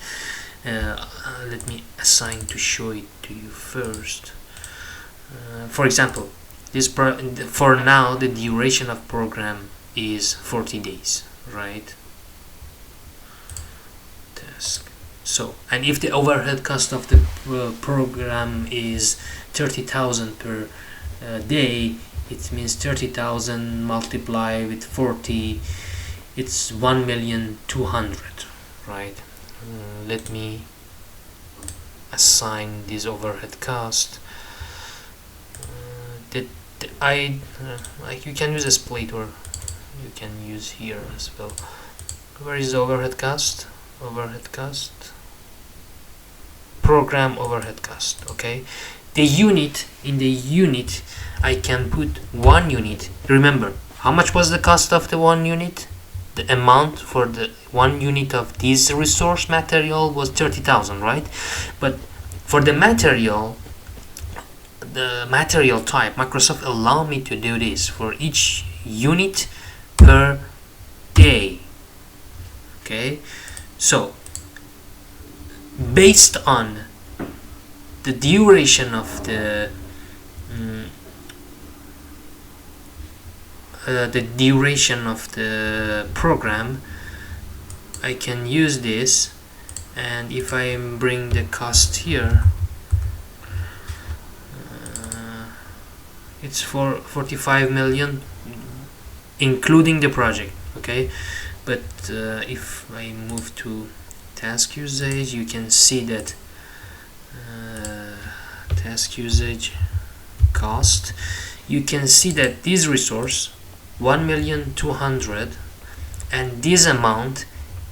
let me assign to show it to you first. For example, this for now the duration of program is 40 days, right? Task. So, and if the overhead cost of the program is 30,000 per day, it means 30,000 multiplied with 40, it's 1,200,000, right? Let me assign this overhead cost. like you can use a split, or you can use here as well. Where is the overhead cost? Overhead cost, program overhead cost. Okay, the unit, in the unit I can put 1 unit. Remember, how much was the cost of the 1 unit? The amount for the 1 unit of this resource material was 30,000, right? But for the material type, Microsoft allow me to do this for each unit per day. Okay, so based on the duration of the program, I can use this, and if I bring the cost here, it's for 45 million including the project. Okay, but if I move to task usage, you can see that task usage cost, you can see that this resource 1,200,000, and this amount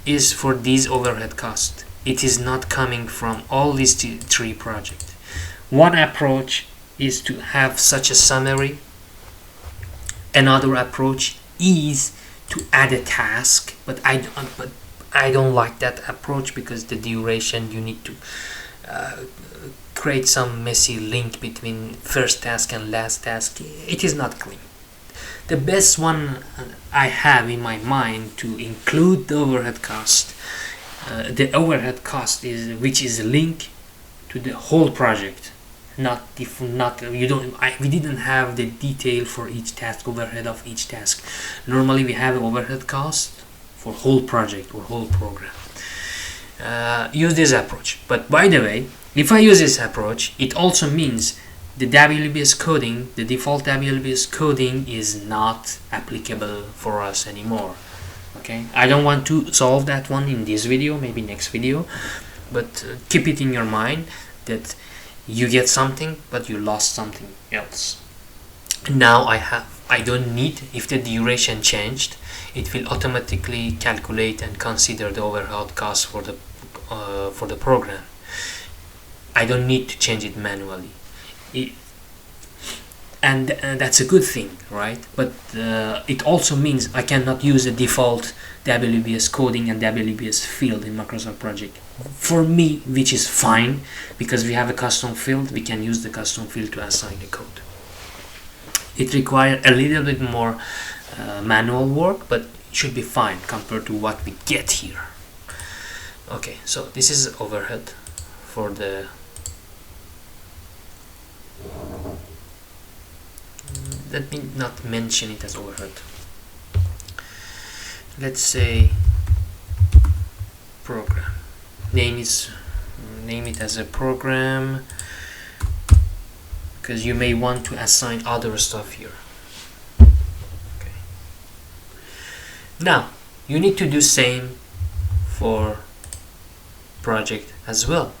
is for this overhead cost. It is not coming from all these 3 projects. One approach is to have such a summary. Another approach is to add a task, but I don't like that approach, because the duration, you need to create some messy link between first task and last task. It is not clean. The best one I have in my mind to include the overhead cost, which is linked to the whole project. We didn't have the detail for each task, overhead of each task. Normally we have overhead cost for whole project or whole program. Use this approach. But by the way, if I use this approach, it also means the WBS coding, the default WBS coding, is not applicable for us anymore. Okay, I don't want to solve that one in this video, maybe next video, but keep it in your mind that you get something but you lost something else. Now I don't need, if the duration changed, it will automatically calculate and consider the overhead cost for the program. I don't need to change it manually, and that's a good thing, right? But it also means I cannot use the default WBS coding and WBS field in Microsoft Project. For me, which is fine, because we have a custom field, we can use the custom field to assign the code. It requires a little bit more manual work, but it should be fine compared to what we get here. Okay, so this is overhead for the let me not mention it as overhead. Let's say program. Name it as a program, because you may want to assign other stuff here. Okay. Now you need to do same for project as well,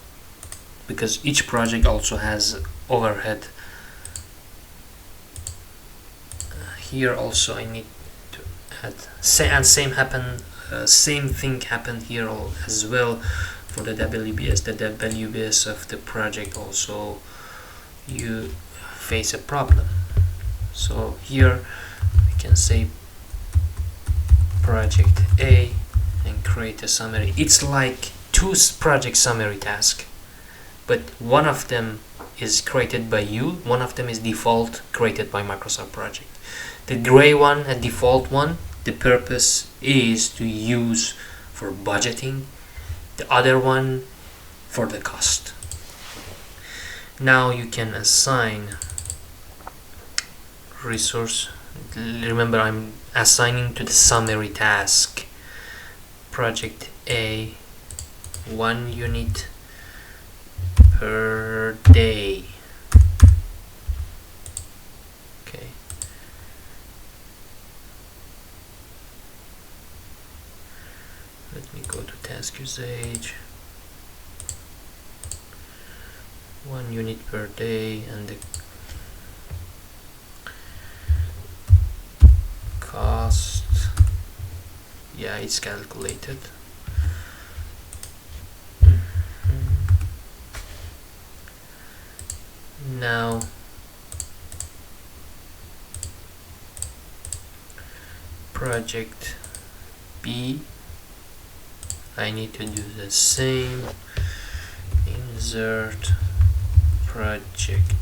because each project also has overhead. Here also I need to add, same thing happened here as well for the WBS. The WBS of the project also, you face a problem. So here we can say project A and create a summary. It's like 2 project summary tasks, but one of them is created by you, one of them is default created by Microsoft Project. The gray one, a default one, the purpose is to use for budgeting, the other one for the cost. Now you can assign resource. Remember, I'm assigning to the summary task. Project A, 1 unit per day. Okay. Let me go to task usage. 1 unit per day, and Yeah, it's calculated. Now project B, I need to do the same. Insert project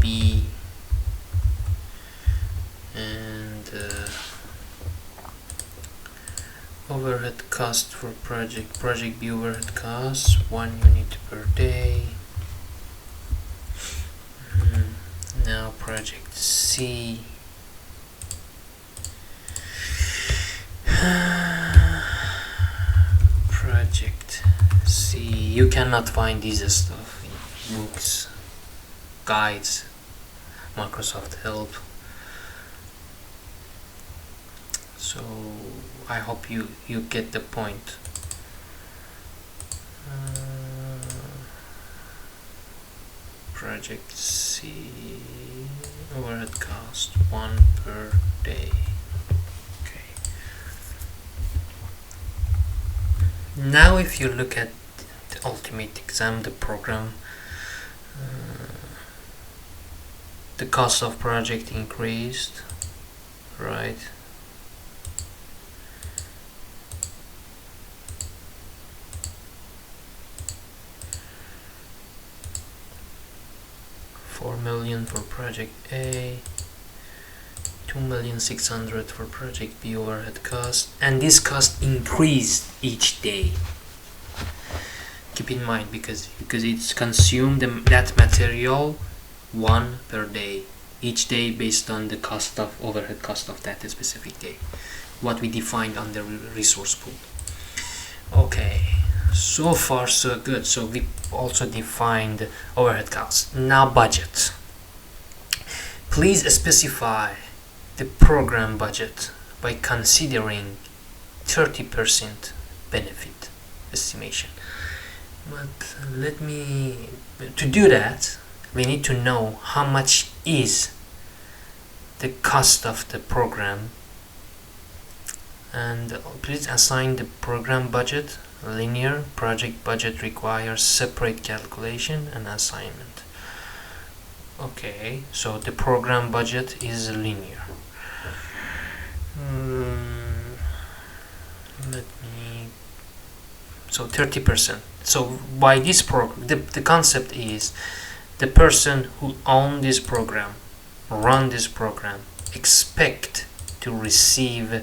B, and overhead cost for project B overhead costs 1 unit per day. Now project C, project C, you cannot find this stuff in books, guides, Microsoft Help. So I hope you get the point. Project C, overhead cost 1 per day. Okay. Now if you look at the ultimate exam, the program, the cost of project increased, right? $4 million for project A, $2,600,000 for project B overhead cost, and this cost increased each day. Keep in mind, because it's consumed that material 1 per day, each day based on the cost of overhead cost of that specific day, what we defined under resource pool. Okay, so far so good. So we also defined overhead costs. Now budget. Please specify the program budget by considering 30% benefit estimation. But to do that, we need to know how much is the cost of the program, and please assign the program budget linear. Project budget requires separate calculation and assignment. Okay, so the program budget is linear. So 30%. So by this program, the concept is the person who owns this program, run this program, expect to receive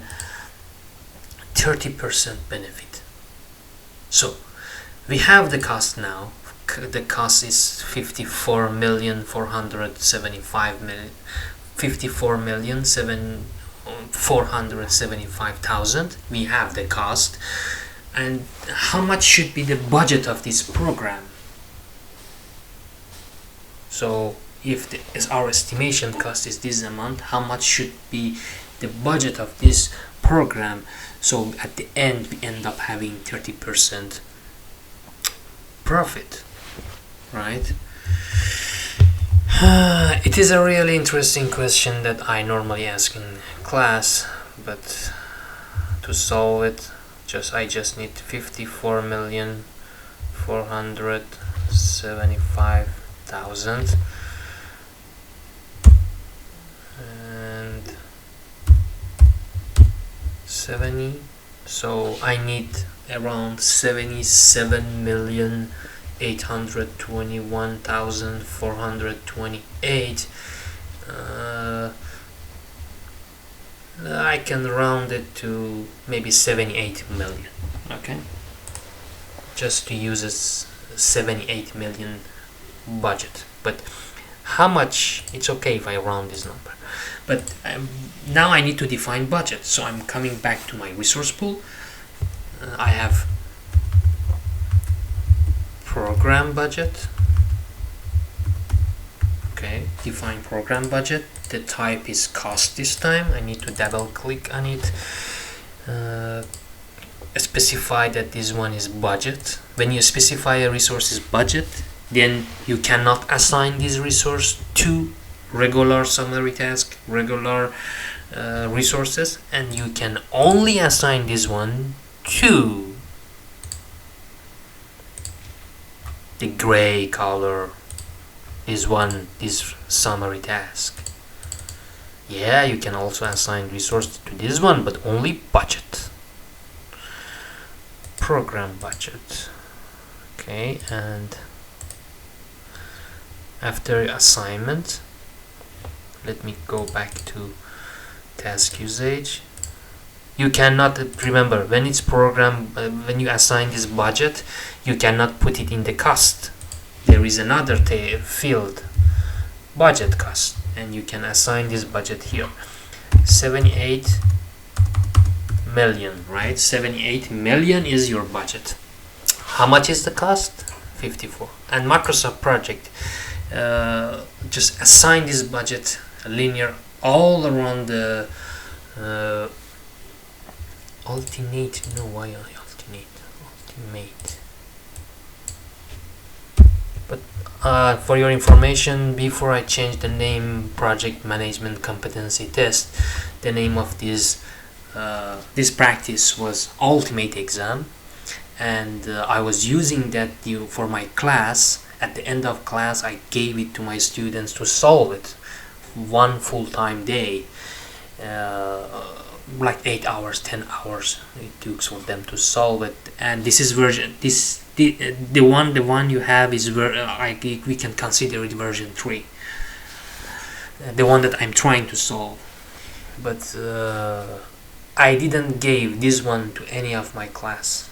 30% benefit. So we have the cost now. The cost is 54,475,000. We have the cost. And how much should be the budget of this program? So if our estimation cost is this amount, how much should be the budget of this program? So at the end we end up having 30% profit, right? It is a really interesting question that I normally ask in class, but to solve it, I just need 54,475,000 and 70. So I need around 77,821,428. I can round it to maybe 78 million. Okay, just to use a 78 million budget. But how much? It's okay if I round this number. But now I need to define budget. So I'm coming back to my resource pool. I have program budget. Okay, define program budget. The type is cost this time. I need to double click on it. Specify that this one is budget. When you specify a resource's budget, then you cannot assign this resource to regular summary task, regular resources, and you can only assign this one to the gray color, this summary task. Yeah, you can also assign resources to this one, but only budget, program budget. Okay, and after assignment, let me go back to task usage. You cannot, remember, when it's program, when you assign this budget, you cannot put it in the cost. There is another field, budget cost, and you can assign this budget here. 78 million, right? 78 million is your budget. How much is the cost? 54. And Microsoft project, just assign this budget linear all around the ultimate but for your information, before I change the name project management competency test, the name of this practice was ultimate exam, and I was using that for my class. At the end of class, I gave it to my students to solve it one full-time day, like 8 hours, 10 hours it took for them to solve it. And this is version, the one you have is we can consider it version 3, the one that I'm trying to solve. But I didn't give this one to any of my class.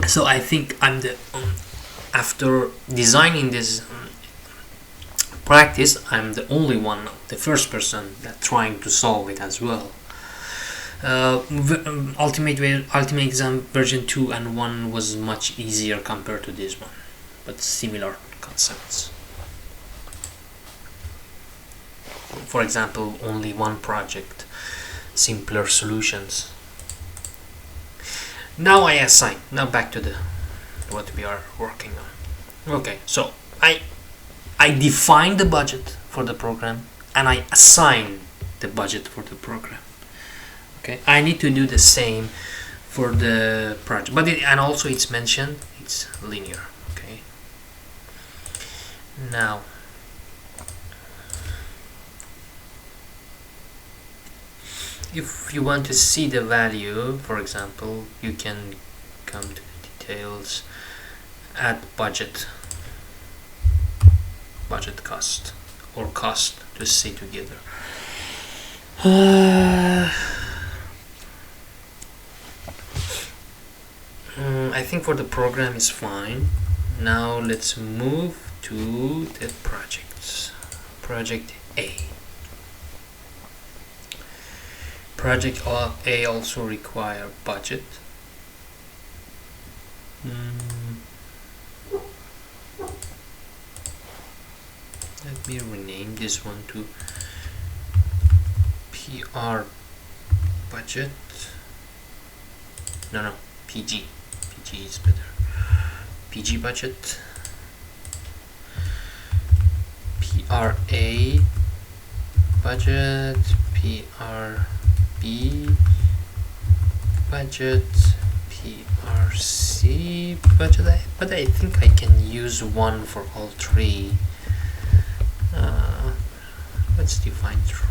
So I think I'm the after designing this practice, I'm the only one, the first person that trying to solve it as well. Ultimate exam version 2 and 1 was much easier compared to this one, but similar concepts. For example, only one project, simpler solutions. Now I assign. Now back to what we are working on. Okay, so I define the budget for the program and I assign the budget for the program. Okay, I need to do the same for the project, but and also it's mentioned it's linear. Okay, now if you want to see the value, for example, you can come to the details, add budget cost, or cost to see together. I think for the program is fine. Now let's move to the projects. Project A. Project A also require budget. Let me rename this one to PR budget. No, PG. PG is better. PG budget. PRA budget. PRB budget. PRC budget. But I think I can use one for all three. Let's define true.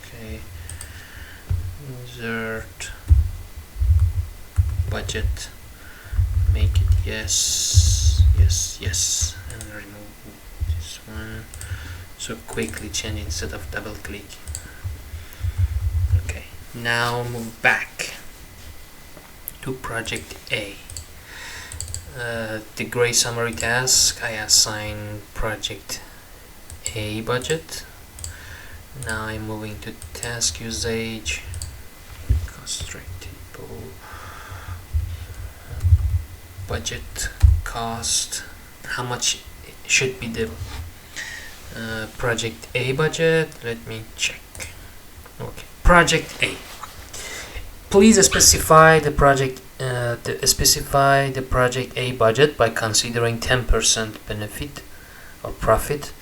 Okay. Insert budget. Make it yes, and remove this one. So quickly change instead of double click. Okay. Now move back to project A. The gray summary task, I assign project A budget. Now I'm moving to task usage, constraint table, budget cost. How much should be the project A budget? Let me check. Okay, project A. Please specify the project A budget by considering 10% benefit or profit,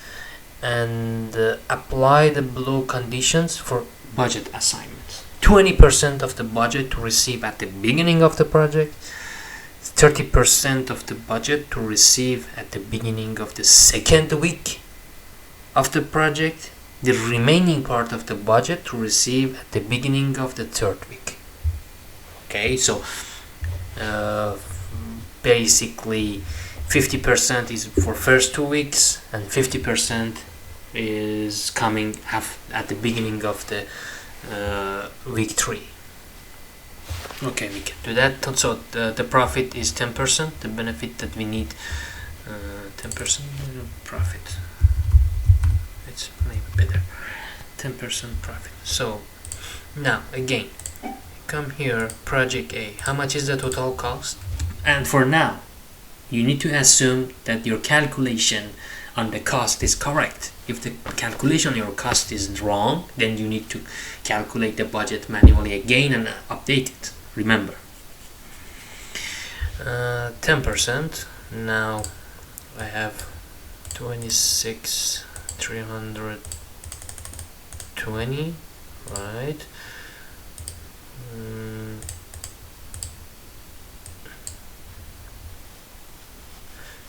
and apply the below conditions for budget assignments. 20% of the budget to receive at the beginning of the project, 30% of the budget to receive at the beginning of the second week of the project, the remaining part of the budget to receive at the beginning of the third week. Okay, so basically 50% is for first 2 weeks and 50% is coming at the beginning of the week 3. Okay, we can do that. So the profit is 10%, the benefit that we need 10% profit. It's maybe better, 10% profit. So now again, come here, project A, how much is the total cost? And for now, you need to assume that your calculation on the cost is correct. If the calculation on your cost is wrong, then you need to calculate the budget manually again and update it. Remember, 10%. Now I have 26,320, right?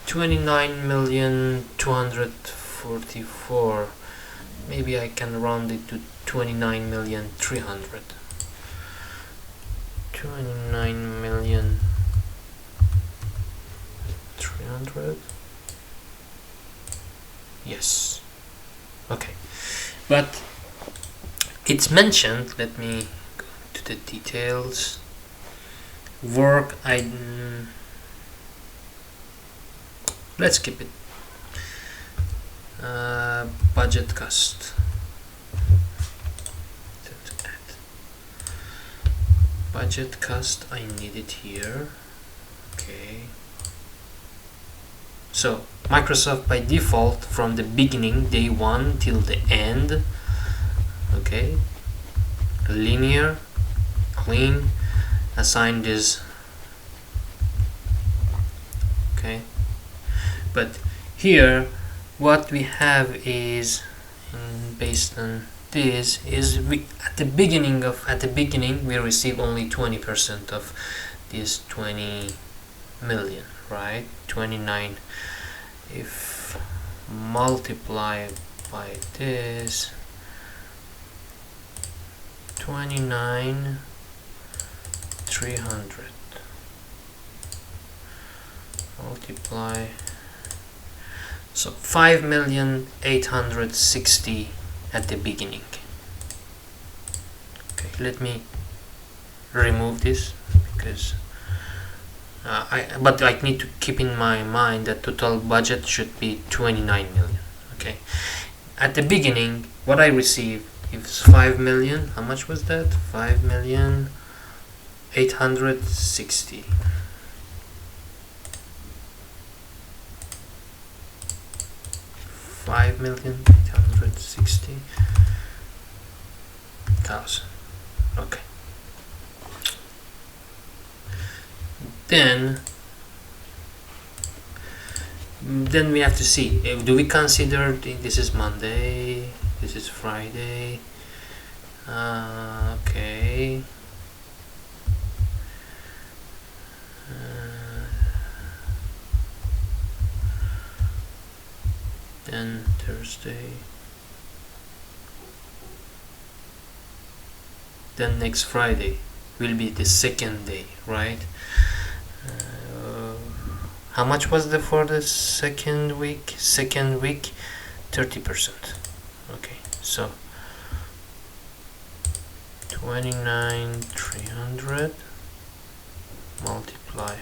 29,244. Maybe I can round it to 29,300. 29,300. Yes. Okay. But it's mentioned, let me go to the details. Work, let's skip it. Budget cost. Budget cost, I need it here. Okay. So Microsoft by default from the beginning, day 1 till the end. Okay. Linear, clean, assign this. Okay. But here what we have is, based on this, is we at the beginning we receive only 20% of this 20 million, right? 29. If multiply by this, 29,300 multiply, so 5,860,000 at the beginning. Okay, let me remove this because but I need to keep in my mind that total budget should be 29 million. Okay, at the beginning what I received is 5 million. How much was that? 5,860,000. 5,860,000. Okay. Then we have to see, do we consider this is Monday, this is Friday, okay, then Thursday, then next Friday will be the second day, right? How much was the for the second week? 30%. Okay, so 29,300 multiply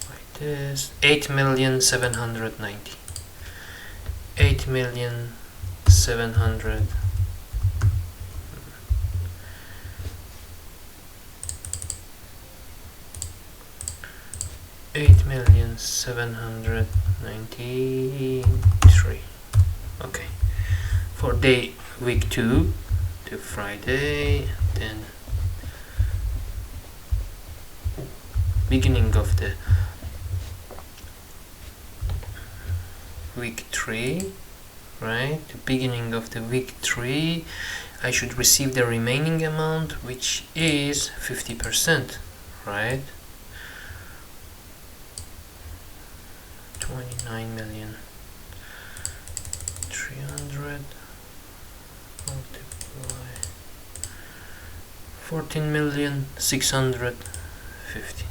by this, 8,790,000. 8,700,000. $8,793,000. Okay, for day week 2 to Friday, then beginning of the week 3, right? The beginning of the week 3, I should receive the remaining amount, which is 50%, right? 29,300,000 multiply 14,650,000.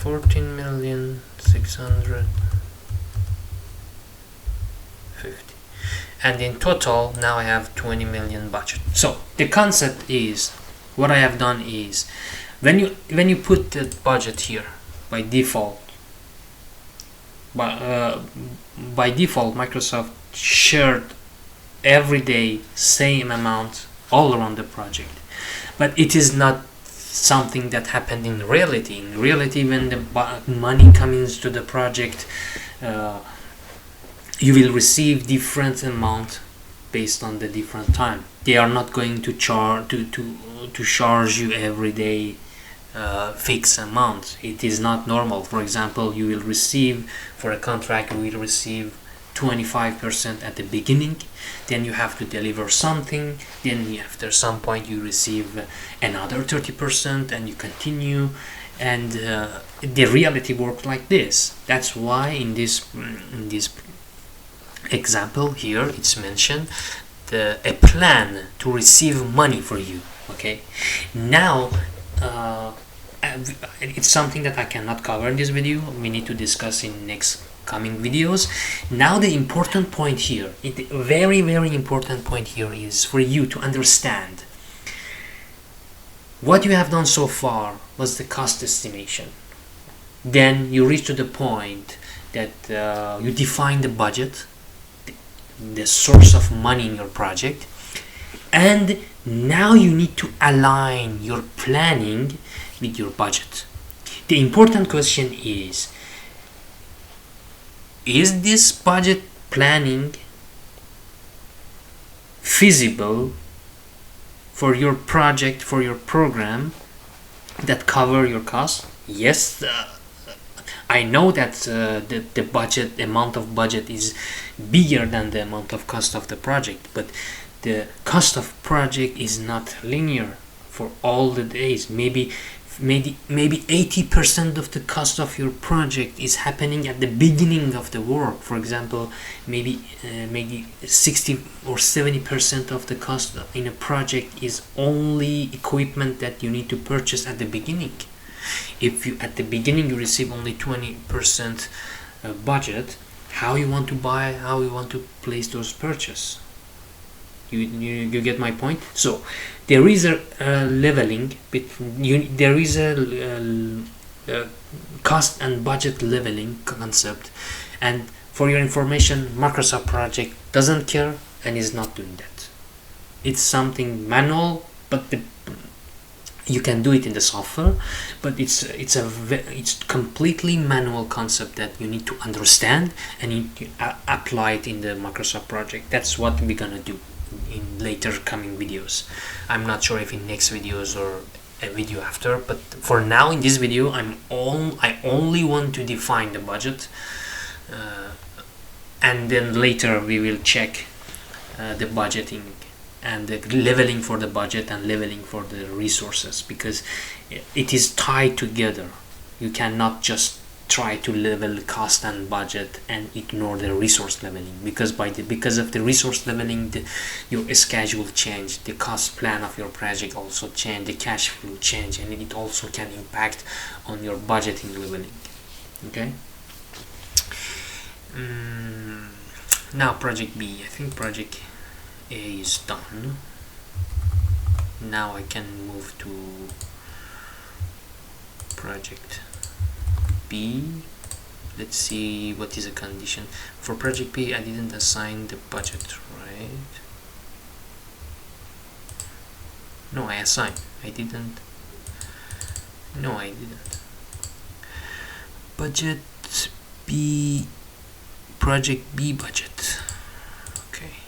14,650,000, and in total now I have 20 million budget. So the concept is, what I have done is, when you put the budget here by default, by default Microsoft shared every day same amount all around the project, but it is not something that happened in reality. In reality, when the money comes to the project, you will receive different amount based on the different time. They are not going to charge you every day fixed amount. It is not normal. For example, you will receive, for a contract, you will receive 25% at the beginning, then you have to deliver something, then after some point you receive another 30%, and you continue, and the reality works like this. That's why in this example here it's mentioned a plan to receive money for you. Okay, now it's something that I cannot cover in this video. We need to discuss in next coming videos. Now the important point here, the very important point here, is for you to understand what you have done so far was the cost estimation. Then you reach to the point that you define the budget, the source of money in your project, and now you need to align your planning with your budget. The important question is this budget planning feasible for your project, for your program, that cover your cost? Yes, I know that the budget, amount of budget is bigger than the amount of cost of the project, but the cost of project is not linear for all the days. Maybe 80% of the cost of your project is happening at the beginning of the work. For example, maybe 60 or 70% of the cost in a project is only equipment that you need to purchase at the beginning. If you at the beginning you receive only 20% budget, how you want to buy, how you want to place those purchases? You get my point? So there is a leveling between there is a cost and budget leveling concept, and for your information, Microsoft project doesn't care and is not doing that. It's something manual, but you can do it in the software, but it's completely manual concept that you need to understand and you apply it in the Microsoft project. That's what we're gonna do in later coming videos. I'm not sure if in next videos or a video after, but for now in this video I only want to define the budget, and then later we will check the budgeting and the leveling for the budget and leveling for the resources, because it is tied together. You cannot just try to level cost and budget and ignore the resource leveling, because because of the resource leveling, your schedule change, the cost plan of your project also change, the cash flow change, and it also can impact on your budgeting leveling. Okay. Now project B. I think project A is done. Now I can move to project B. Let's see what is a condition. For project B, I didn't assign the budget, right? No, I assigned. I didn't. No, I didn't. Budget B, project B budget. Okay.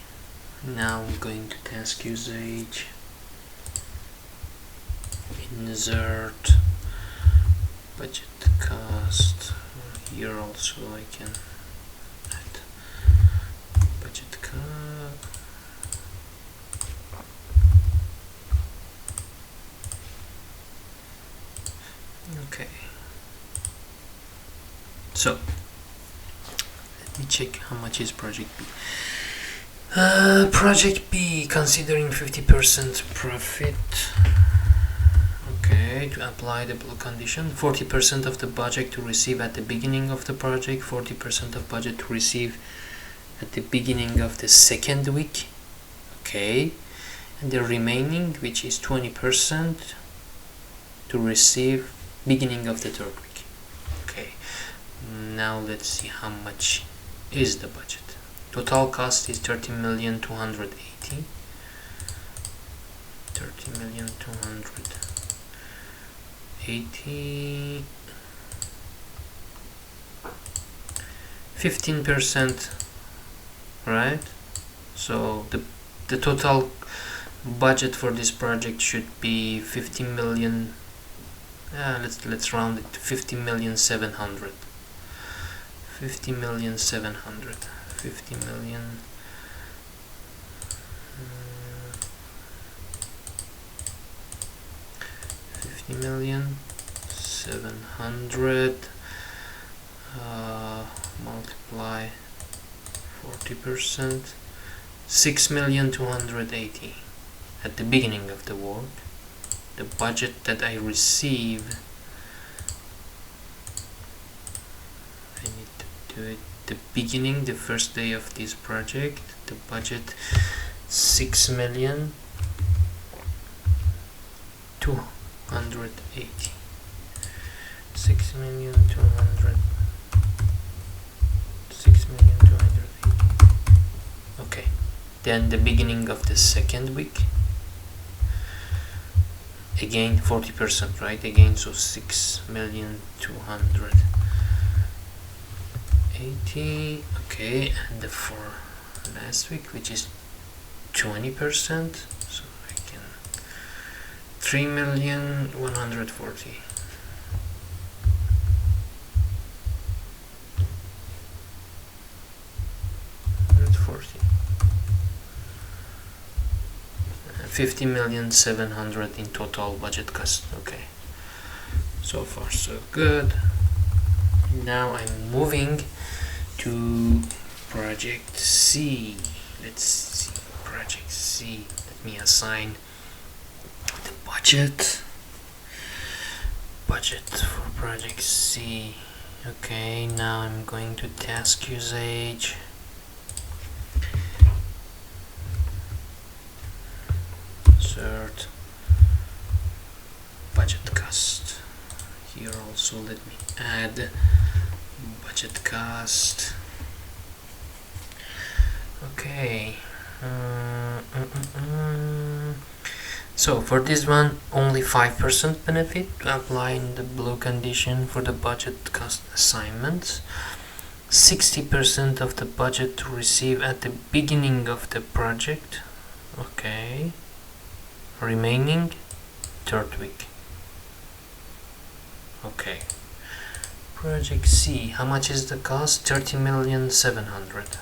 Now I'm going to task usage. Insert budget cost. Here also I can So let me check how much is project B. Project B, considering 50% profit. Okay, to apply the blue condition, 40% of the budget to receive at the beginning of the project, 40% of budget to receive at the beginning of the second week. Okay, and the remaining, which is 20%, to receive beginning of the third week. Okay, now let's see how much is the budget. Total cost is 30,280. 30,280. 15%, right? So the total budget for this project should be 50 million. Let's round it to 50,700,000. 50,700,000. 50 million. 50,700,000 multiply 40%, 6,280,000 at the beginning of the work. The budget that I receive, I need to do it the beginning, the first day of this project. The budget 6,280,000. 6,280,000. Okay, then the beginning of the second week, again 40%, right? Again, so 6,280,000. Okay, and for last week, which is 20%, so I can 3,140,000. 50,700,000 in total budget cost. Okay, so far so good. Now I'm moving to project C. Let's see, project C. Let me assign the budget for project C. Okay, now I'm going to task usage. Insert budget cost. Here also let me add budget cost. Okay. So for this one, only 5% benefit to apply in the blue condition for the budget cost assignments. 60% of the budget to receive at the beginning of the project. Okay. Remaining third week. Okay. Project C, how much is the cost? 30,700,000.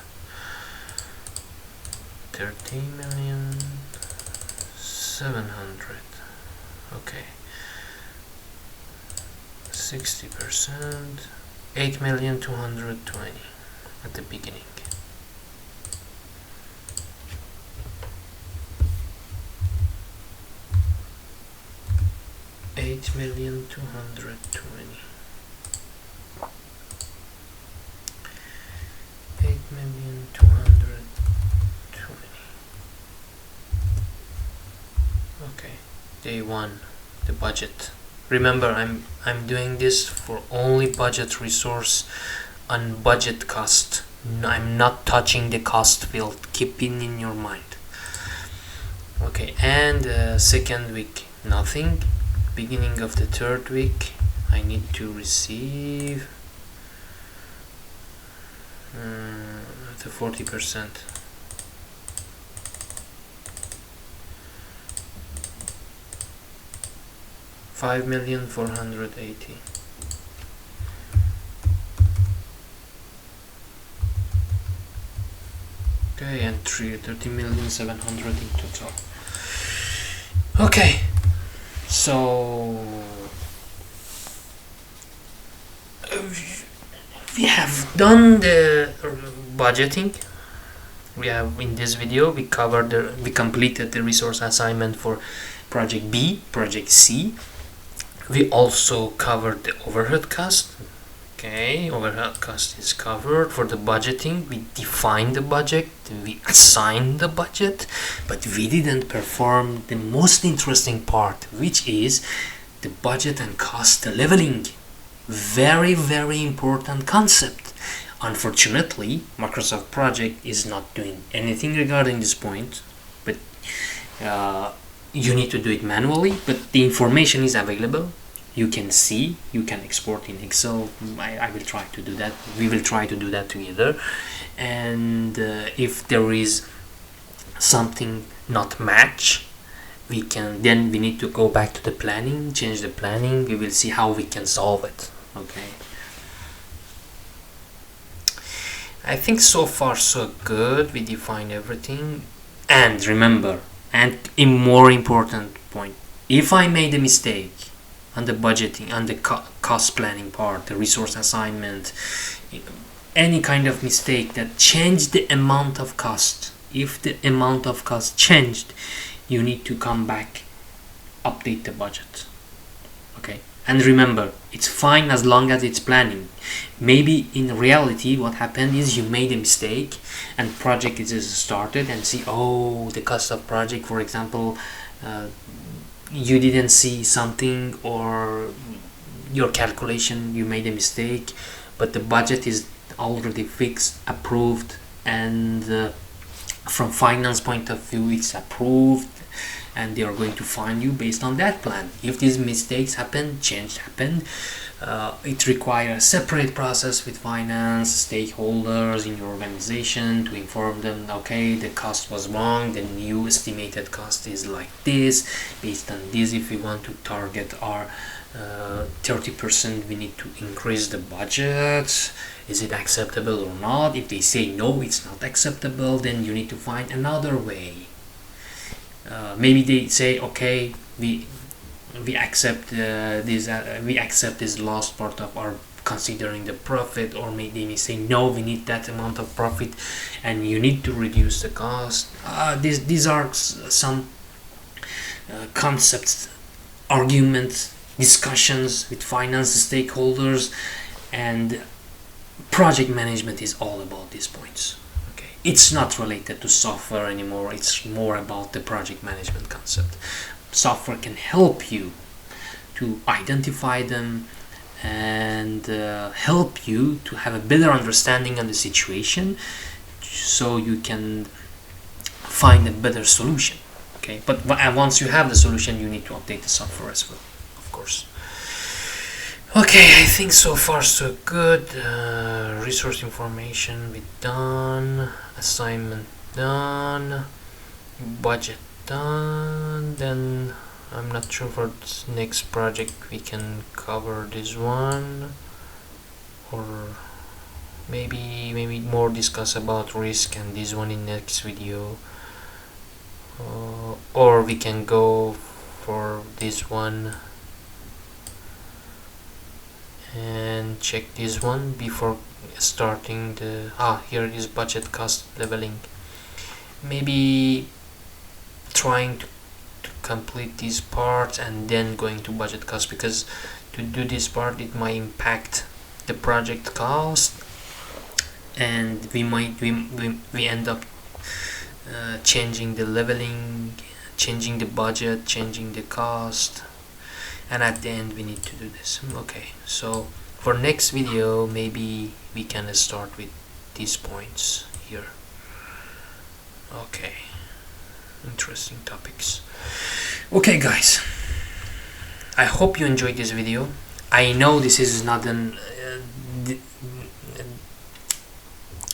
30,700,000. Okay. 60%. 8,220,000 at the beginning. 8,220,000. 8,220,000. Okay, day one, the budget. Remember, I'm doing this for only budget resource and budget cost. I'm not touching the cost field. Keep it in your mind. Okay, and second week, nothing. Beginning of the third week, I need to receive the 40%. 5,480,000. Okay, and 30,700,000 in total. Okay, so we have done the budgeting. We have in this video we completed the resource assignment for project B, project C. We also covered the overhead cost. Okay, overhead cost is covered. For the budgeting, we defined the budget, we assigned the budget, but we didn't perform the most interesting part, which is the budget and cost leveling. Very, very important concept. Unfortunately, Microsoft Project is not doing anything regarding this point, but you need to do it manually, but the information is available. You can see, you can export in Excel. I will try to do that. We will try to do that together. And if there is something not match, we need to go back to the planning, change the planning. We will see how we can solve it. Okay. I think so far so good. We defined everything. And remember, and a more important point, if I made a mistake on the budgeting, on the cost planning part, the resource assignment, any kind of mistake that changed the amount of cost, if the amount of cost changed, you need to come back, update the budget. Okay, and remember, it's fine as long as it's planning. Maybe in reality what happened is you made a mistake and project is started and see, oh, the cost of project, for example, you didn't see something, or your calculation, you made a mistake, but the budget is already fixed, approved, and from finance point of view it's approved, and they are going to fine you based on that plan. If these mistakes happen, change happened, it requires a separate process with finance stakeholders in your organization to inform them, okay, the cost was wrong, the new estimated cost is like this, based on this, if we want to target our 30%, we need to increase the budget. Is it acceptable or not? If they say no, it's not acceptable, then you need to find another way. Maybe they say, okay, we accept this last part of our considering the profit, or maybe they say no, we need that amount of profit and you need to reduce the cost. These are some concepts, arguments, discussions with finance stakeholders, and project management is all about these points. Okay, it's not related to software anymore, it's more about the project management concept. Software can help you to identify them and help you to have a better understanding of the situation, so you can find a better solution. Okay, but once you have the solution, you need to update the software as well, of course. Okay, I think so far so good. Resource information we done, assignment done, budget done. Then I'm not sure for this next project we can cover this one, or maybe more discuss about risk and this one in next video, or we can go for this one and check this one before starting the here it is, budget cost leveling. Maybe trying to complete these parts and then going to budget cost, because to do this part it might impact the project cost, and we end up changing the leveling, changing the budget, changing the cost, and at the end we need to do this. Okay, so for next video maybe we can start with these points here. Okay, interesting topics. Okay guys, I hope you enjoyed this video. I know this is not an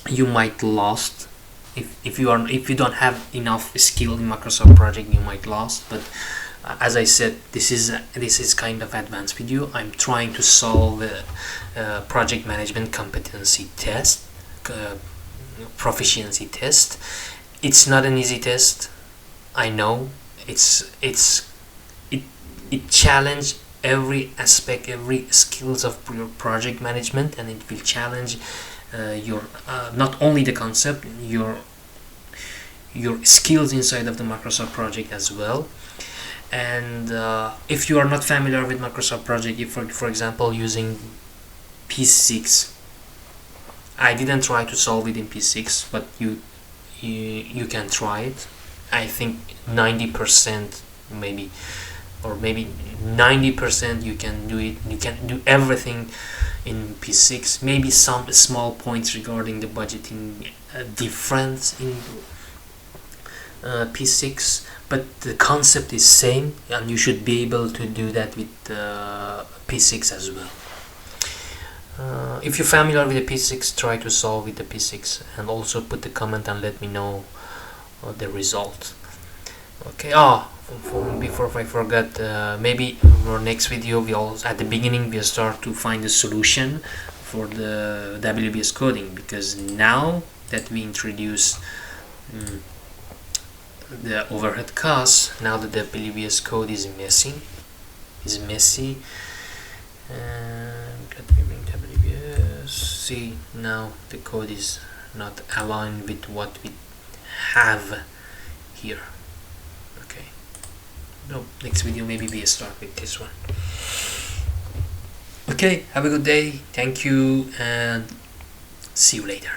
you might lost if you don't have enough skill in Microsoft Project, you might lost, but as I said, this is kind of advanced video. I'm trying to solve a project management competency test, proficiency test. It's not an easy test, I know. It challenged every aspect, every skills of your project management, and it will challenge your not only the concept, your skills inside of the Microsoft project as well. And if you are not familiar with Microsoft project, if for example using P6, I didn't try to solve it in P6, but you can try it. I think 90% maybe, or maybe 90% you can do it. You can do everything in P6. Maybe some small points regarding the budgeting difference in P6, but the concept is same, and you should be able to do that with P6 as well. If you're familiar with the P6, try to solve with the P6, and also put the comment and let me know the result. Okay. Before I forget, maybe in our next video at the beginning we'll start to find a solution for the WBS coding, because now that we introduce the overhead costs, now the WBS code is messy, and let me bring WBS. See, now the code is not aligned with what we have here. Okay, no, next video maybe we start with this one. Okay, have a good day, thank you, and see you later.